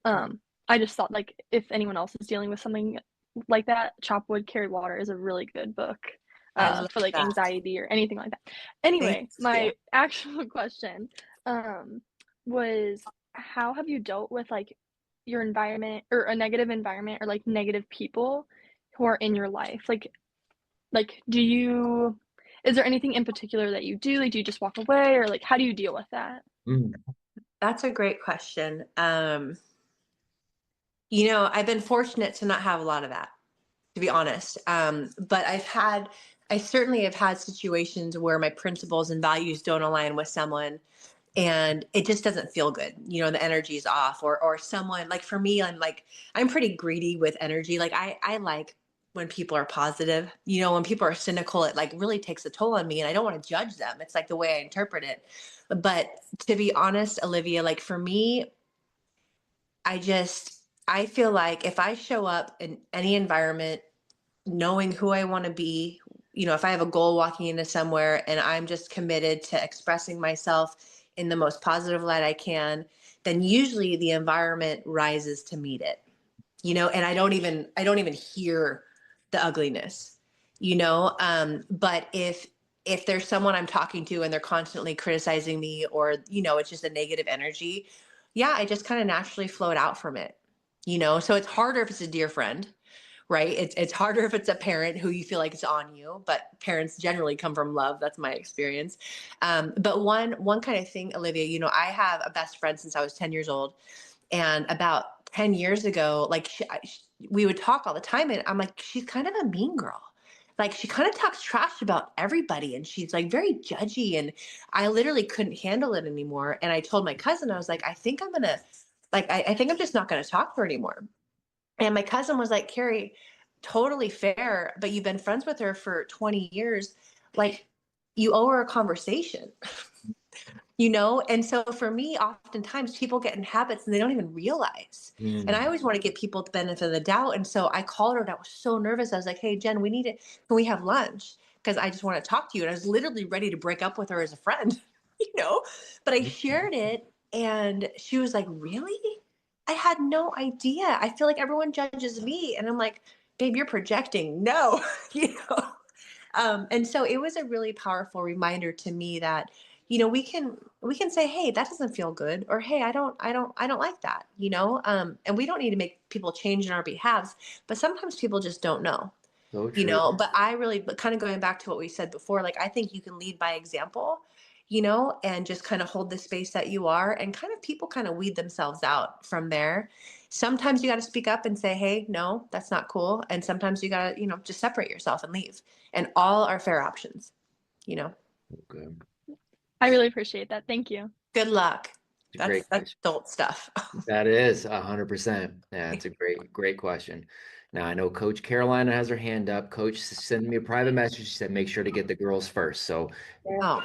I just thought like if anyone else is dealing with something like that, Chop Wood, Carry Water is a really good book for like anxiety or anything like that. Anyway, my actual question was, how have you dealt with like your environment or a negative environment or like negative people who are in your life? Like is there anything in particular that you do? Like, do you just walk away, or like how do you deal with that? Mm. That's a great question. I've been fortunate to not have a lot of that, to be honest. But I certainly have had situations where my principles and values don't align with someone, and it just doesn't feel good. The energy's off, or someone, like, for me, I'm pretty greedy with energy. Like, I like when people are positive. When people are cynical, it like really takes a toll on me, and I don't want to judge them. It's like the way I interpret it. But to be honest, Olivia, like, for me, I feel like if I show up in any environment knowing who I want to be, if I have a goal walking into somewhere and I'm just committed to expressing myself in the most positive light I can, then usually the environment rises to meet it. And I don't even hear the ugliness. But if there's someone I'm talking to and they're constantly criticizing me, or it's just a negative energy, yeah, I just kind of naturally float out from it. So it's harder if it's a dear friend, right? It's harder if it's a parent who you feel like is on you, but parents generally come from love. That's my experience. But one kind of thing, Olivia, I have a best friend since I was 10 years old, and about 10 years ago, like, we would talk all the time, and I'm like, she's kind of a mean girl. Like, she kind of talks trash about everybody, and she's like very judgy, and I literally couldn't handle it anymore. And I told my cousin, I was like, I think I'm gonna, like, I think I'm just not gonna talk to her anymore. And my cousin was like, Kerri, totally fair, but you've been friends with her for 20 years. Like, you owe her a conversation. And so for me, oftentimes people get in habits and they don't even realize. And I Mm. always want to give people the benefit of the doubt. And so I called her and I was so nervous. I was like, hey, Jen, can we have lunch? Because I just want to talk to you. And I was literally ready to break up with her as a friend, you know, but I shared it, and she was like, really? I had no idea. I feel like everyone judges me. And I'm like, babe, you're projecting. No, you know? And so it was a really powerful reminder to me that, we can say, hey, that doesn't feel good, or hey, I don't like that, and we don't need to make people change in our behalves, but sometimes people just don't know. So true. But I really, but kind of going back to what we said before, like, I think you can lead by example, and just kind of hold the space that you are, and kind of people kind of weed themselves out from there. Sometimes you got to speak up and say, hey, no, that's not cool. And sometimes you got to, just separate yourself and leave. And all are fair options, you know. Okay. I really appreciate that. Thank you. Good luck. It's a That's great that's question. adult stuff. That is 100%. Yeah, it's a great question. Now I know Coach Carolina has her hand up. Coach sent me a private message. She said, make sure to get the girls first. So, Oh,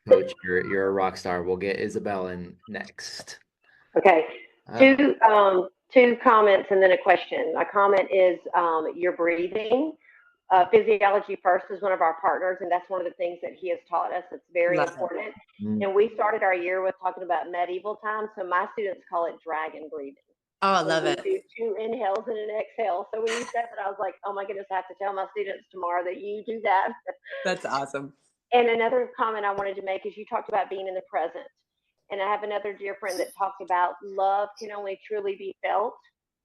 Coach, you're a rock star. We'll get Isabel in next. Okay. Uh, Two comments and then a question. My comment is your breathing. Physiology First is one of our partners, and that's one of the things that he has taught us. It's very love it. important. mm, And we started our year with talking about medieval times. So my students call it dragon breathing. Oh, I So love we it. do 2 inhales and an exhale. So when you said that, I was like, oh my goodness, I have to tell my students tomorrow that you do that. That's awesome. And another comment I wanted to make is you talked about being in the present. And I have another dear friend that talked about love can only truly be felt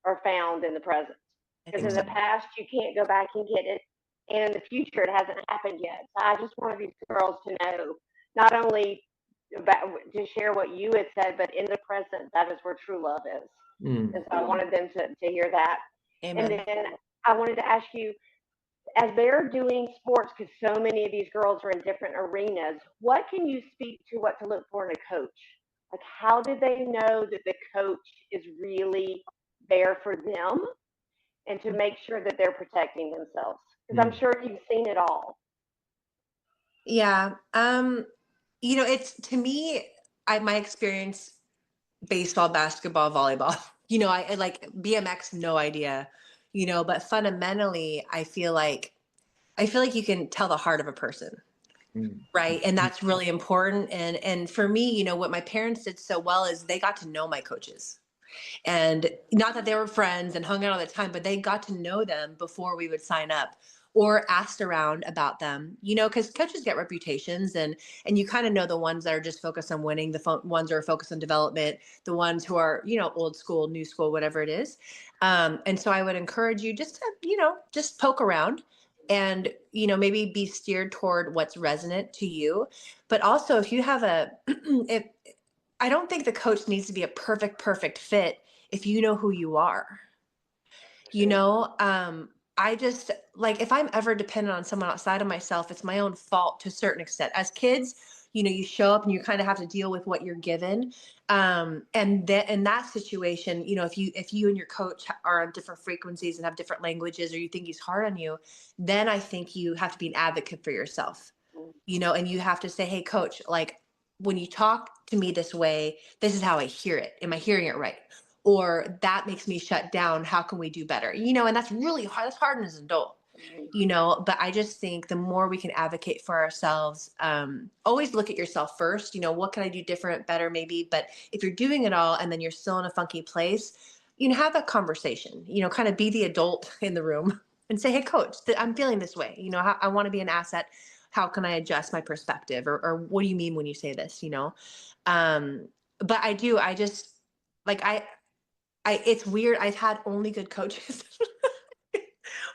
or found in the present. I Because think in so. the past, you can't go back and get it. And in the future, it hasn't happened yet. So I just wanted these girls to know not only about, to share what you had said, but in the present, that is where true love is. mm. And so I wanted them to hear that. And Amen. then I wanted to ask you, as they're doing sports, because so many of these girls are in different arenas, what can you speak to what to look for in a coach? Like, how do they know that the coach is really there for them and to make sure that they're protecting themselves? Because I'm Mm. sure you've seen it all. Yeah. It's, to me, my experience, baseball, basketball, volleyball. I like BMX, no idea. But fundamentally, I feel like you can tell the heart of a person, Mm. right? And that's really important. And for me, what my parents did so well is they got to know my coaches. And not that they were friends and hung out all the time, but they got to know them before we would sign up, or asked around about them, because coaches get reputations, and you kind of know the ones that are just focused on winning, the ones that are focused on development, the ones who are, old school, new school, whatever it is. And so I would encourage you just to, just poke around, and, maybe be steered toward what's resonant to you. But also, if you have if I don't think the coach needs to be a perfect fit if you know who you are. You know, I just like if I'm ever dependent on someone outside of myself, it's my own fault to a certain extent. As kids, you know, you show up and you kind of have to deal with what you're given. And that in that situation, you know, if you and your coach are on different frequencies and have different languages, or you think he's hard on you, then I think you have to be an advocate for yourself, you know, and you have to say, hey, coach, like when you talk to me this way, this is how I hear it. Am I hearing it right? Or that makes me shut down. How can we do better? You know, and that's really hard. That's hard as an adult, you know, but I just think the more we can advocate for ourselves, always look at yourself first, you know, what can I do different, better, maybe, but if you're doing it all and then you're still in a funky place, you know, have that conversation, you know, kind of be the adult in the room and say, hey, coach, I'm feeling this way. You know, I want to be an asset. How can I adjust my perspective? Or what do you mean when you say this, you know? But I just like, it's weird. I've had only good coaches.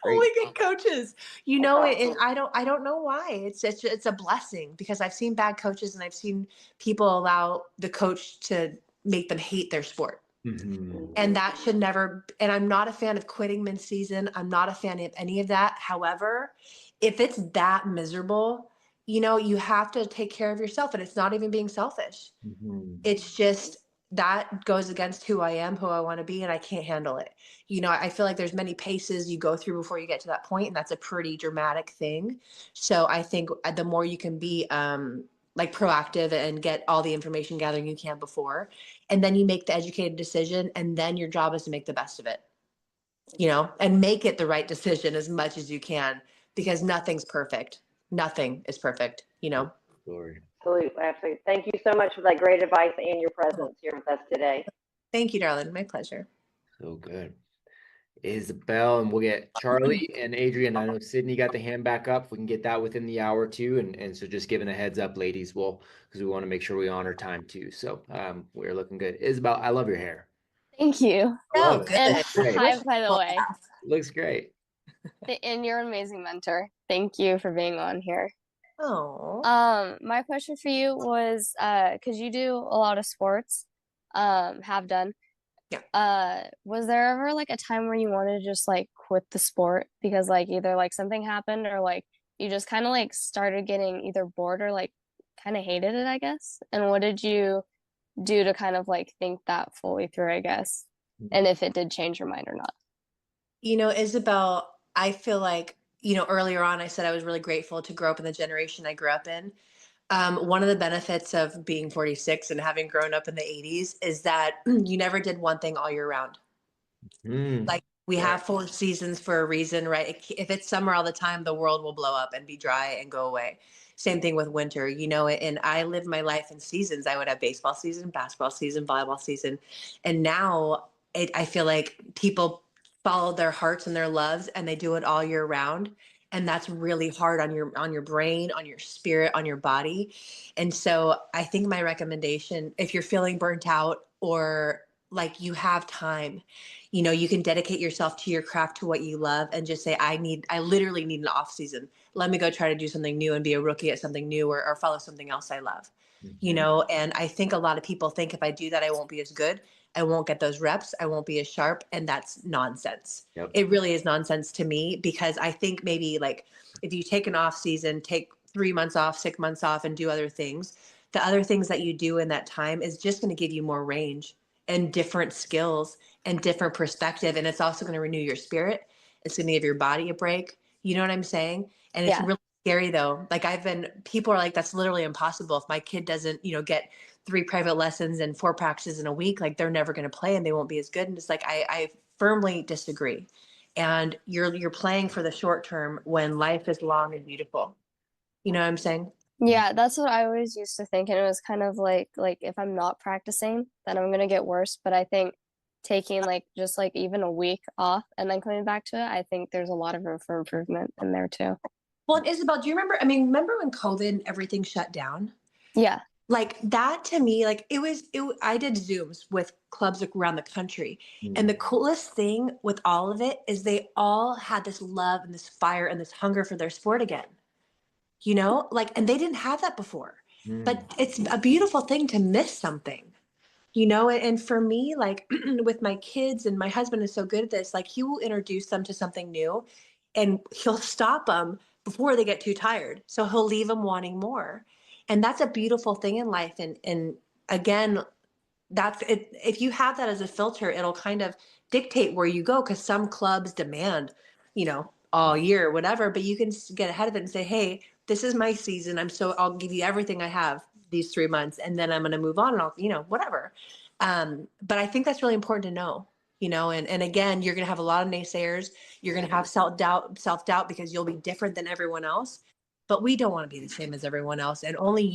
Only Great. good coaches, you know, and I don't know why. It's a blessing because I've seen bad coaches and I've seen people allow the coach to make them hate their sport. Mhm. And that should never, and I'm not a fan of quitting mid-season. I'm not a fan of any of that. However, if it's that miserable, you know, you have to take care of yourself, and it's not even being selfish. Mhm. It's just that goes against who I am, who I want to be, and I can't handle it. You know, I feel like there's many paces you go through before you get to that point, and that's a pretty dramatic thing. So I think the more you can be like proactive and get all the information gathering you can before, and then you make the educated decision, and then your job is to make the best of it, you know, and make it the right decision as much as you can, because nothing's perfect. Nothing is perfect, you know. Lord. Absolutely, absolutely. Thank you so much for that great advice and your presence here with us today. Thank you, darling. My pleasure. So good. Isabel, and we'll get Charlie and Adrian. I know Sydney got the hand back up. If we can get that within the hour too. And so just giving a heads up, ladies, because we want to make sure we honor time too. So we're looking good. Isabel, I love your hair. Thank you. I love Oh, it. good. And Great. hi, by the way. Looks great. And you're an amazing mentor. Thank you for being on here. Oh. My question for you was, because you do a lot of sports, have done. Yeah. Was there ever like a time where you wanted to just like quit the sport because like either like something happened or like you just kind of like started getting either bored or like kind of hated it, I guess? And what did you do to kind of like think that fully through, I guess? And if it did change your mind or not? You know, Isabel, I feel like, you know, earlier on, I said I was really grateful to grow up in the generation I grew up in. One of the benefits of being 46 and having grown up in the 80s is that you never did one thing all year round. Like we have 4 seasons for a reason, right? If it's summer all the time, the world will blow up and be dry and go away. Same thing with winter, you know, and I lived my life in seasons. I would have baseball season, basketball season, volleyball season. And now I feel like people follow their hearts and their loves and they do it all year round. And that's really hard on your brain, on your spirit, on your body. And so I think my recommendation, if you're feeling burnt out or like you have time, you know, you can dedicate yourself to your craft, to what you love, and just say, I literally need an off season. Let me go try to do something new and be a rookie at something new, or follow something else I love, you know? And I think a lot of people think if I do that, I won't be as good. I won't get those reps. I won't be as sharp. And that's nonsense. Yep. It really is nonsense to me, because I think maybe like if you take an off season, take 3 months off, 6 months off, and do other things, the other things that you do in that time is just going to give you more range and different skills and different perspective. And it's also going to renew your spirit. It's going to give your body a break. You know what I'm saying? And it's Yeah. really scary though. Like people are like, that's literally impossible. If my kid doesn't, you know, get 3 private lessons and 4 practices in a week, like they're never going to play and they won't be as good. And it's like, I firmly disagree. And you're playing for the short term when life is long and beautiful. You know what I'm saying? Yeah, that's what I always used to think, and it was kind of like if I'm not practicing, then I'm gonna get worse. But I think taking like just like even a week off and then coming back to it, I think there's a lot of room for improvement in there too. Well, and Isabel, do you remember? I mean, remember when COVID and everything shut down? Yeah. Like that to me, like I did Zooms with clubs around the country. And the coolest thing with all of it is they all had this love and this fire and this hunger for their sport again. You know, like, and they didn't have that before. But it's a beautiful thing to miss something. And for me, like with my kids, and my husband is so good at this, like he will introduce them to something new and he'll stop them before they get too tired. So he'll leave them wanting more. And that's a beautiful thing in life. And again, that's it. If you have that as a filter, it'll kind of dictate where you go, because some clubs demand, all year, whatever, but you can get ahead of it and say, hey, this is my season. I'll give you everything I have these 3 months, and then I'm going to move on, and I'll, whatever. But I think that's really important to know, and again, you're going to have a lot of naysayers. You're going to have self-doubt because you'll be different than everyone else, but we don't want to be the same as everyone else. And only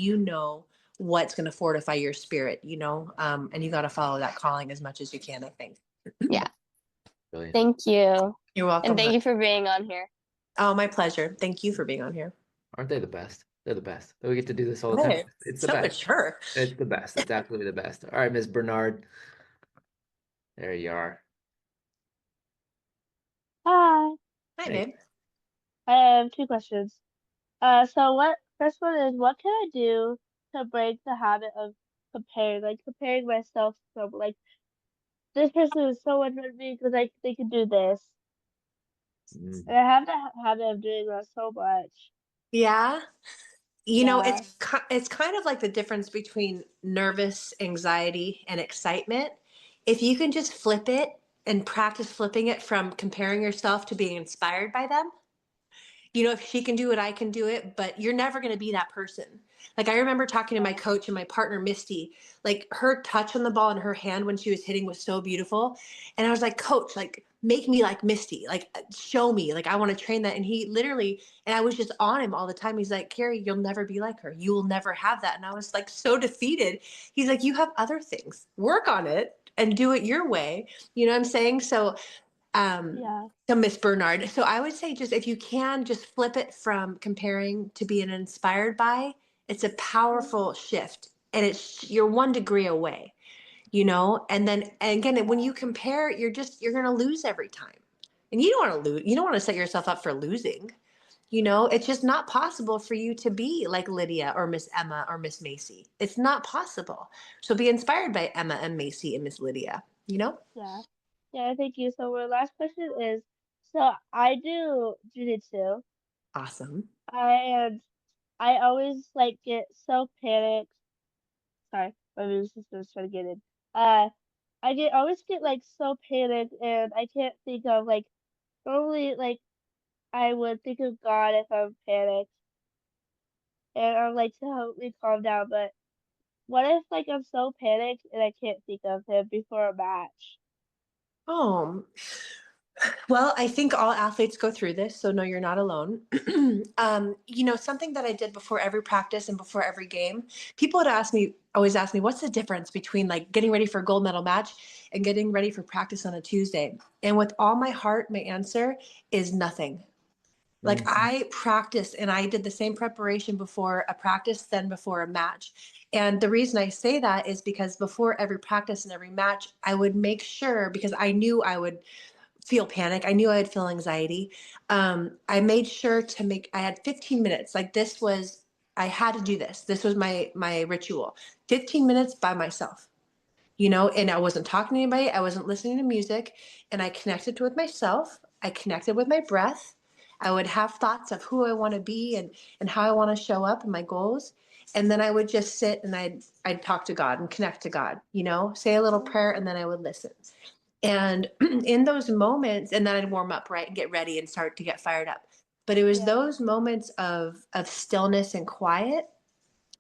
what's going to fortify your spirit, and you got to follow that calling as much as you can, I think. Yeah. Brilliant. Thank you. You're welcome. And thank you for being on here. Oh, my pleasure. Thank you for being on here. Aren't they the best? They're the best. We get to do this all the time. It's the so best. Mature. It's the best. It's absolutely the best. All right, Ms. Bernard. There you are. Hi. Hi, Hey. babe. I have two questions. First one is, what can I do to break the habit of comparing myself to, like, this person is so much better than me because they can do this. Mm. And I have the habit of doing that so much. Yeah. Yeah. It's kind of like the difference between nervous anxiety and excitement. If you can just flip it and practice flipping it from comparing yourself to being inspired by them, if she can do it, I can do it, but you're never going to be that person. Like, I remember talking to my coach and my partner, Misty, like her touch on the ball and her hand when she was hitting was so beautiful. And I was like, coach, like, make me like Misty, like, show me, like, I want to train that. And he literally, and I was just on him all the time. He's like, Kerri, you'll never be like her. You will never have that. And I was like, so defeated. He's like, you have other things, work on it and do it your way. You know what I'm saying? So, Yeah. so Miss Bernard, so I would say, just if you can just flip it from comparing to being inspired by, it's a powerful shift, and you're 1 degree away, and then, and again, when you compare, you're going to lose every time, and you don't want to lose. You don't want to set yourself up for losing. It's just not possible for you to be like Lydia or Miss Emma or Miss Macy. It's not possible. So be inspired by Emma and Macy and Miss Lydia, Yeah. Yeah, thank you. So my last question is, so I do jiu-jitsu. Awesome. And I always get so panicked. Sorry, my baby sister's trying to get in. Always get so panicked, and I can't think of normally I would think of God if I'm panicked, and I'm to help me calm down. But what if I'm so panicked and I can't think of him before a match? Oh, well, I think all athletes go through this, so no, you're not alone. Something that I did before every practice and before every game, people would always ask me, what's the difference between like getting ready for a gold medal match and getting ready for practice on a Tuesday? And with all my heart, my answer is nothing. Like, I practiced and I did the same preparation before a practice than before a match. And the reason I say that is because before every practice and every match, I would make sure, because I knew I would feel panic. I knew I would feel anxiety. I made sure I had 15 minutes. Like, I had to do this. This was my ritual. 15 minutes by myself, and I wasn't talking to anybody. I wasn't listening to music, and I connected with myself. I connected with my breath. I would have thoughts of who I want to be and how I want to show up and my goals. And then I would just sit and I'd talk to God and connect to God, say a little prayer, and then I would listen. And in those moments, and then I'd warm up, right, and get ready and start to get fired up. But it was those moments of stillness and quiet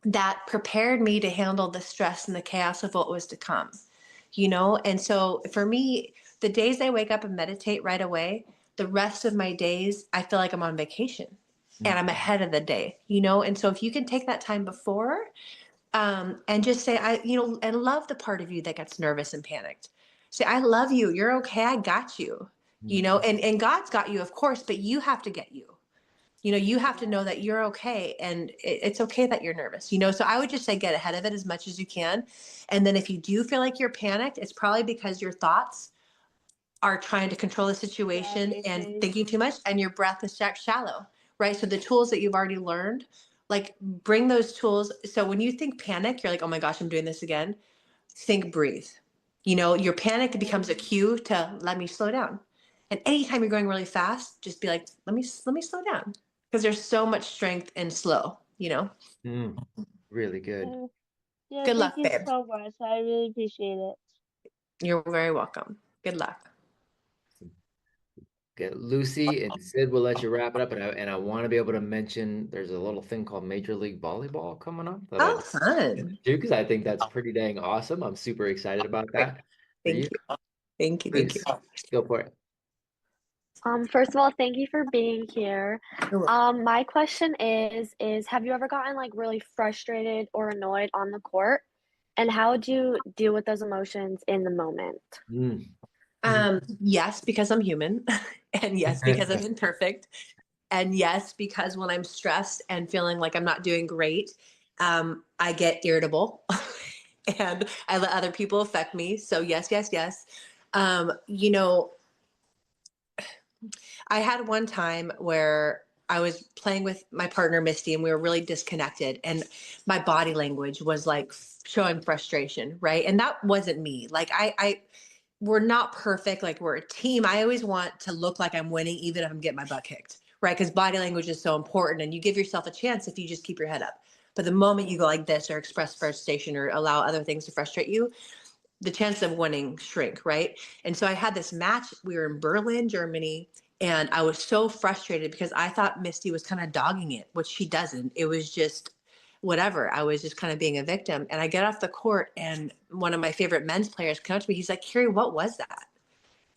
that prepared me to handle the stress and the chaos of what was to come, And so for me, the days I wake up and meditate right away, the rest of my days, I feel like I'm on vacation and I'm ahead of the day, And so if you can take that time before, and just say, and love the part of you that gets nervous and panicked. Say, I love you. You're okay. I got you, and God's got you, of course, but you have to get you. You have to know that you're okay, and it's okay that you're nervous, So I would just say, get ahead of it as much as you can. And then if you do feel like you're panicked, it's probably because your thoughts are trying to control the situation and thinking too much, and your breath is shallow, right? So the tools that you've already learned, like, bring those tools. So when you think panic, you're like, oh my gosh, I'm doing this again. think, breathe. You know, your panic becomes a cue to let me slow down. And anytime you're going really fast, just be like, let me slow down. Because there's so much strength in slow, you know? Really good. Yeah, Good thank luck, you babe. so much. I really appreciate it. You're very welcome. Good luck. Okay, Lucy and Sid will let you wrap it up, and I want to be able to mention there's a little thing called Major League Volleyball coming up that Oh, I'd fun. do because I think that's pretty dang awesome. I'm super excited about that for Thank you. you. Thank you. Luce, go for it. First of all, thank you for being here. You're welcome. My question is have you ever gotten like really frustrated or annoyed on the court? And how would you deal with those emotions in the moment? Yes, because I'm human. And yes, because I'm imperfect. And yes, because when I'm stressed and feeling like I'm not doing great, I get irritable and I let other people affect me. So yes, yes, yes. You know, I had one time where I was playing with my partner Misty and we were really disconnected and my body language was like showing frustration, right? And that wasn't me. Like we're not perfect. Like we're a team. I always want to look like I'm winning, even if I'm getting my butt kicked, right? Because body language is so important and you give yourself a chance if you just keep your head up. But the moment you go like this or express frustration or allow other things to frustrate you, the chance of winning shrink, right? And so I had this match. We were in Berlin, Germany, and I was so frustrated because I thought Misty was kind of dogging it, which she doesn't. It was just whatever. I was just kind of being a victim. And I get off the court, and one of my favorite men's players comes to me. He's like, Kerri, what was that?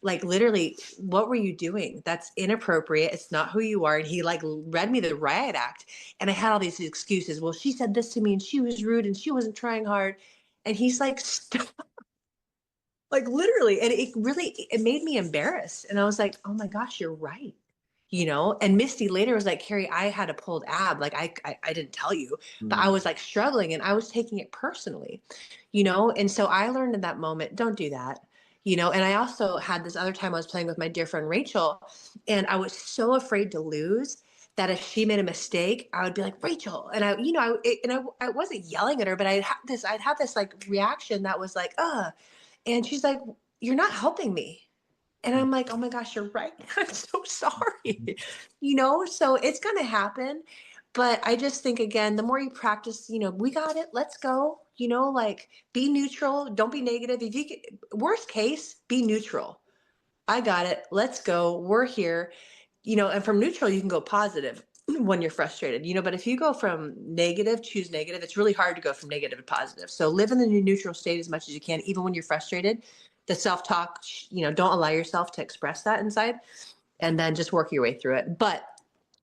Like literally, what were you doing? That's inappropriate. It's not who you are. And he like read me the riot act. And I had all these excuses. Well, she said this to me and she was rude and she wasn't trying hard. And he's like, stop. Like literally, and it made me embarrassed. And I was like, oh my gosh, you're right. You know, and Misty later was like, Kerri, I had a pulled ab. Like I didn't tell you, but I was like struggling and I was taking it personally, you know? And so I learned in that moment, don't do that, you know? And I also had this other time I was playing with my dear friend Rachel, and I was so afraid to lose that if she made a mistake, I would be like, Rachel. And I, you know, I wasn't yelling at her, but I'd have this like reaction that was like, and she's like, you're not helping me. And I'm like, oh my gosh, you're right. I'm so sorry. You know, so it's going to happen. But I just think, again, the more you practice, you know, we got it. Let's go. You know, like be neutral. Don't be negative. If you worst case, be neutral. I got it. Let's go. We're here. You know, and from neutral, you can go positive when you're frustrated, you know, but if you go from negative, choose negative, it's really hard to go from negative to positive. So live in the neutral state as much as you can, even when you're frustrated. The self-talk, you know, don't allow yourself to express that inside and then just work your way through it. But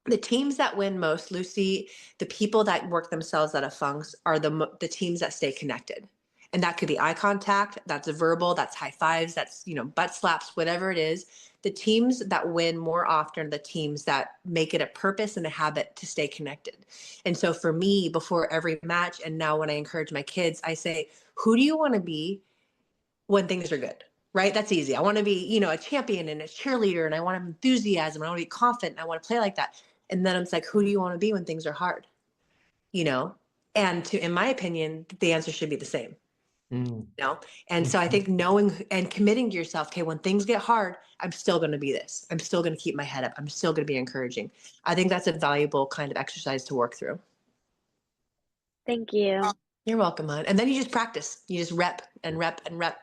the teams that win most, Lucy, the people that work themselves out of funks are the teams that stay connected. And that could be eye contact, that's verbal, that's high fives, that's, you know, butt slaps, whatever it is. The teams that win more often are the teams that make it a purpose and a habit to stay connected. And so for me, before every match, and now when I encourage my kids, I say, who do you want to be when things are good? Right? That's easy. I want to be, you know, a champion and a cheerleader, and I want enthusiasm. And I want to be confident. And I want to play like that. And then it's like, who do you want to be when things are hard? You know? And in my opinion, the answer should be the same. You know? And so I think knowing and committing to yourself, okay, when things get hard, I'm still going to be this. I'm still going to keep my head up. I'm still going to be encouraging. I think that's a valuable kind of exercise to work through. Thank you. You're welcome, hon. And then you just practice. You just rep and rep and rep.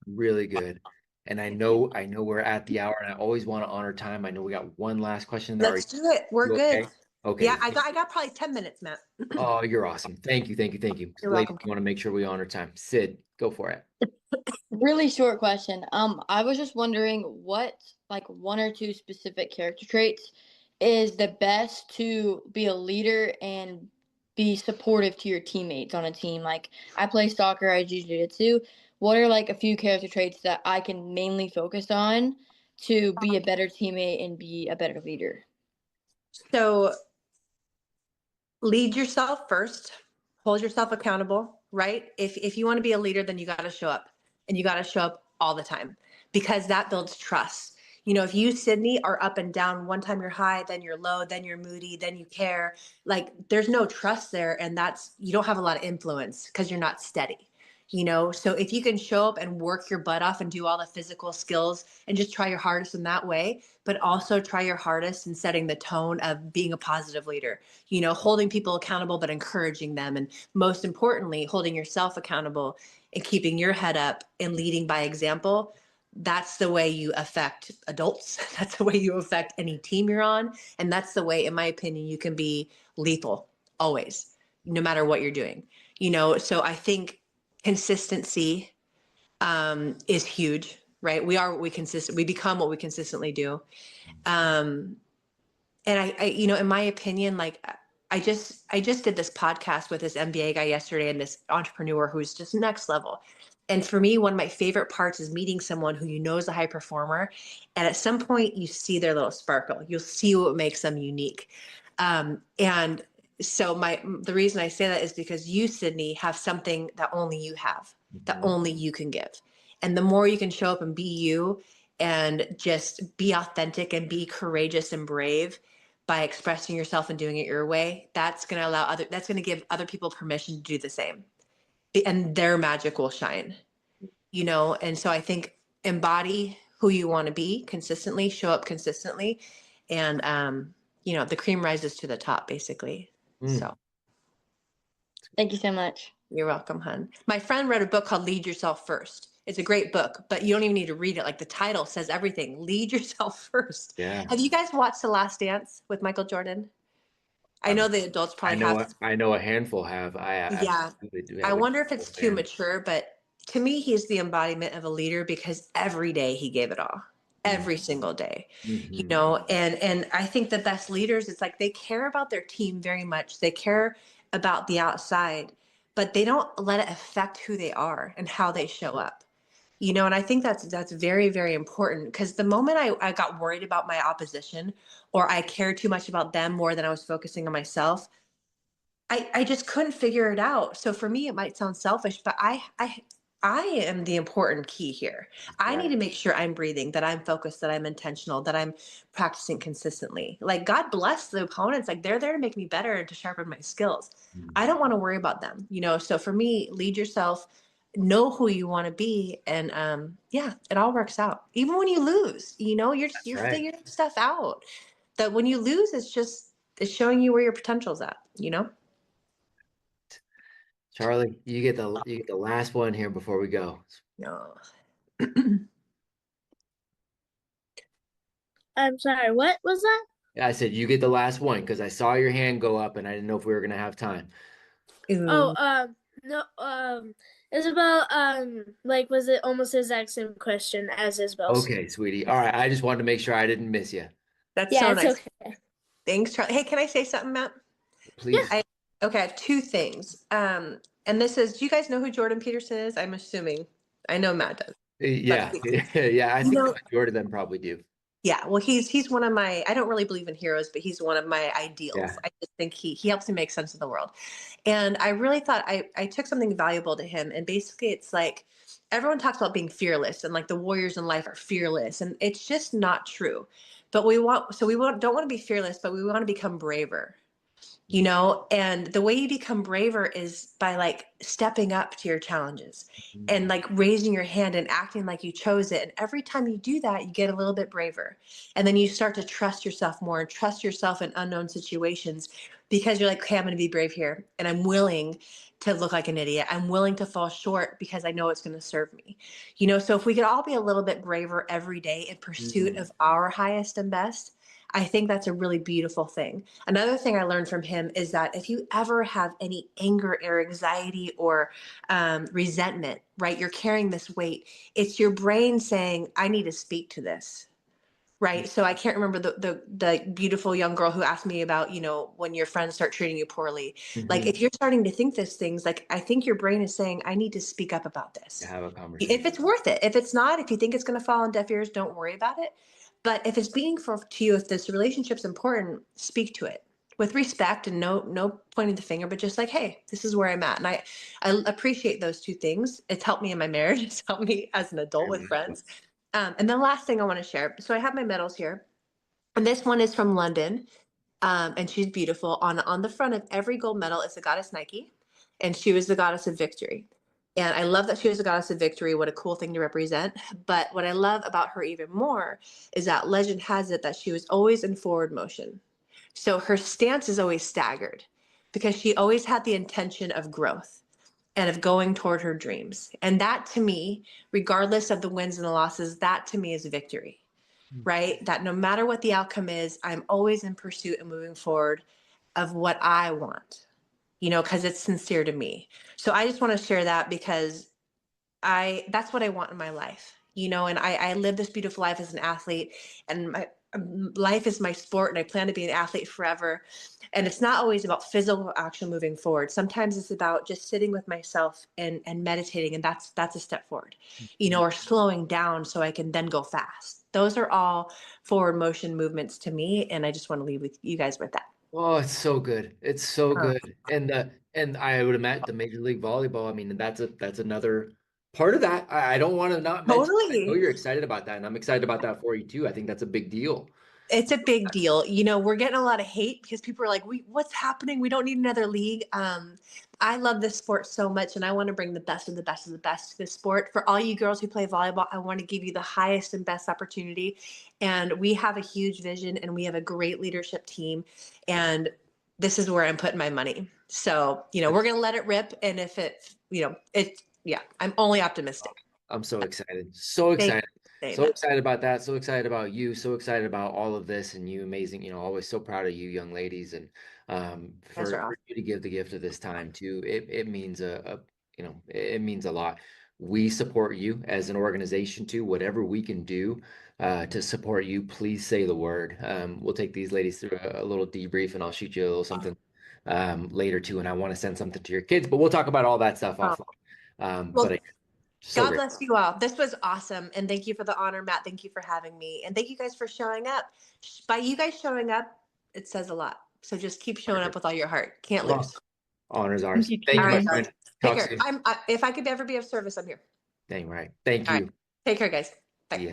Really good. And I know we're at the hour and I always want to honor time. I know we got one last question there. Let's do it. We're good. Okay? Okay. Yeah, I got probably 10 minutes, Matt. Oh, you're awesome. Thank you. You're Ladies, welcome. I want to make sure we honor time. Sid, go for it. Really short question. I was just wondering what like one or two specific character traits is the best to be a leader and be supportive to your teammates on a team. Like I play soccer, I do jiu-jitsu. What are like a few character traits that I can mainly focus on to be a better teammate and be a better leader? So lead yourself first, hold yourself accountable, right? If you want to be a leader, then you got to show up, and you got to show up all the time, because that builds trust. You know, if you, Sydney, are up and down, one time you're high, then you're low, then you're moody, then you care, like there's no trust there. And you don't have a lot of influence because you're not steady. So if you can show up and work your butt off and do all the physical skills and just try your hardest in that way, but also try your hardest in setting the tone of being a positive leader, holding people accountable, but encouraging them. And most importantly, holding yourself accountable and keeping your head up and leading by example. That's the way you affect adults. That's the way you affect any team you're on. And that's the way, in my opinion, you can be lethal always, no matter what you're doing. So I think consistency is huge, right? We become what we consistently do. And I in my opinion, like I just did this podcast with this MBA guy yesterday and this entrepreneur who's just next level. And for me, one of my favorite parts is meeting someone who is a high performer. And at some point you see their little sparkle. You'll see what makes them unique. And so the reason I say that is because you, Sydney, have something that only you have, that only you can give. And the more you can show up and be you and just be authentic and be courageous and brave by expressing yourself and doing it your way, that's going to give other people permission to do the same. And their magic will shine, And so I think embody who you want to be consistently, show up consistently, and, the cream rises to the top, basically. So. Thank you so much. You're welcome, hon. My friend read a book called Lead Yourself First. It's a great book, but you don't even need to read it. Like the title says everything. Lead yourself first. Yeah. Have you guys watched The Last Dance with Michael Jordan? I know the adults probably have. I know a handful have. Yeah. I wonder if it's too mature, but to me, he's the embodiment of a leader because every day he gave it all. Every single day, and I think the best leaders, it's like they care about their team very much. They care about the outside, but they don't let it affect who they are and how they show up. And I think that's very, very important, because the moment I got worried about my opposition, or I cared too much about them more than I was focusing on myself, I just couldn't figure it out. So for me, it might sound selfish, but I am the important key here. I need to make sure I'm breathing, that I'm focused, that I'm intentional, that I'm practicing consistently. Like, God bless the opponents. Like, they're there to make me better and to sharpen my skills. I don't want to worry about them, So for me, lead yourself, know who you want to be. And it all works out. Even when you lose, you're figuring stuff out. That when you lose, it's showing you where your potential's at, Charlie, you get the last one here before we go. No. I'm sorry, what was that? I said you get the last one because I saw your hand go up and I didn't know if we were gonna have time. No, Isabel, was it almost the exact same question as Isabel's? Okay, sweetie. All right, I just wanted to make sure I didn't miss you. That's so nice. Okay. Thanks, Charlie. Hey, can I say something, Matt? Please. I have two things. And this is, do you guys know who Jordan Peterson is? I'm assuming. I know Matt does. Yeah. Yeah, I think the majority of them probably do. Yeah, well, he's one of my, I don't really believe in heroes, but he's one of my ideals. Yeah. I just think he helps me make sense of the world. And I really thought I took something valuable to him. And basically it's like, everyone talks about being fearless and like the warriors in life are fearless. And it's just not true. But don't want to be fearless, but we want to become braver. And the way you become braver is by like stepping up to your challenges and like raising your hand and acting like you chose it. And every time you do that, you get a little bit braver. And then you start to trust yourself more and trust yourself in unknown situations, because you're like, okay, I'm going to be brave here. And I'm willing to look like an idiot. I'm willing to fall short because I know it's going to serve me. So if we could all be a little bit braver every day in pursuit of our highest and best, I think that's a really beautiful thing. Another thing I learned from him is that if you ever have any anger or anxiety or resentment, right, you're carrying this weight. It's your brain saying, I need to speak to this, right? So I can't remember the beautiful young girl who asked me about, when your friends start treating you poorly. Like, if you're starting to think these things, like, I think your brain is saying, I need to speak up about this. Have a conversation. If it's worth it. If it's not, if you think it's going to fall on deaf ears, don't worry about it. But if it's meaningful to you, if this relationship's important, speak to it with respect and no pointing the finger, but just like, hey, this is where I'm at. And I appreciate those two things. It's helped me in my marriage. It's helped me as an adult with friends. And the last thing I want to share. So I have my medals here. And this one is from London. And she's beautiful. On the front of every gold medal is the goddess Nike. And she was the goddess of victory. And I love that she was a goddess of victory. What a cool thing to represent. But what I love about her even more is that legend has it that she was always in forward motion. So her stance is always staggered because she always had the intention of growth and of going toward her dreams. And that to me, regardless of the wins and the losses, that to me is victory, right? That no matter what the outcome is, I'm always in pursuit and moving forward of what I want, because it's sincere to me. So I just want to share that because that's what I want in my life, and I live this beautiful life as an athlete, and my life is my sport, and I plan to be an athlete forever. And it's not always about physical action moving forward. Sometimes it's about just sitting with myself and meditating. And that's a step forward, or slowing down so I can then go fast. Those are all forward motion movements to me. And I just want to leave with you guys with that. Oh, it's so good. It's so Oh. good. And I would imagine the Major League Volleyball, I mean, that's another part of that. I don't want to not mention. I know Totally. you're excited about that, and I'm excited about that for you too. I think that's a big deal. It's a big deal. We're getting a lot of hate because people are like, what's happening? We don't need another league. I love this sport so much, and I want to bring the best of the best of the best to this sport. For all you girls who play volleyball, I want to give you the highest and best opportunity. And we have a huge vision, and we have a great leadership team. And this is where I'm putting my money. So, we're going to let it rip. And if I'm only optimistic. I'm so excited. So excited. So excited about that. So excited about you. So excited about all of this and you amazing, always so proud of you young ladies. And for you to give the gift of this time too, it means it means a lot. We support you as an organization too, whatever we can do to support you, please say the word. We'll take these ladies through a little debrief and I'll shoot you a little something later too. And I want to send something to your kids, but we'll talk about all that stuff offline. But God bless you all. This was awesome. And thank you for the honor, Matt. Thank you for having me. And thank you guys for showing up. By you guys showing up, it says a lot. So just keep showing up with all your heart. Can't lose. Honor's ours. Thank you, my friend. Take care. If I could ever be of service, I'm here. Dang right. Thank you. Take care, guys. Bye. Yeah.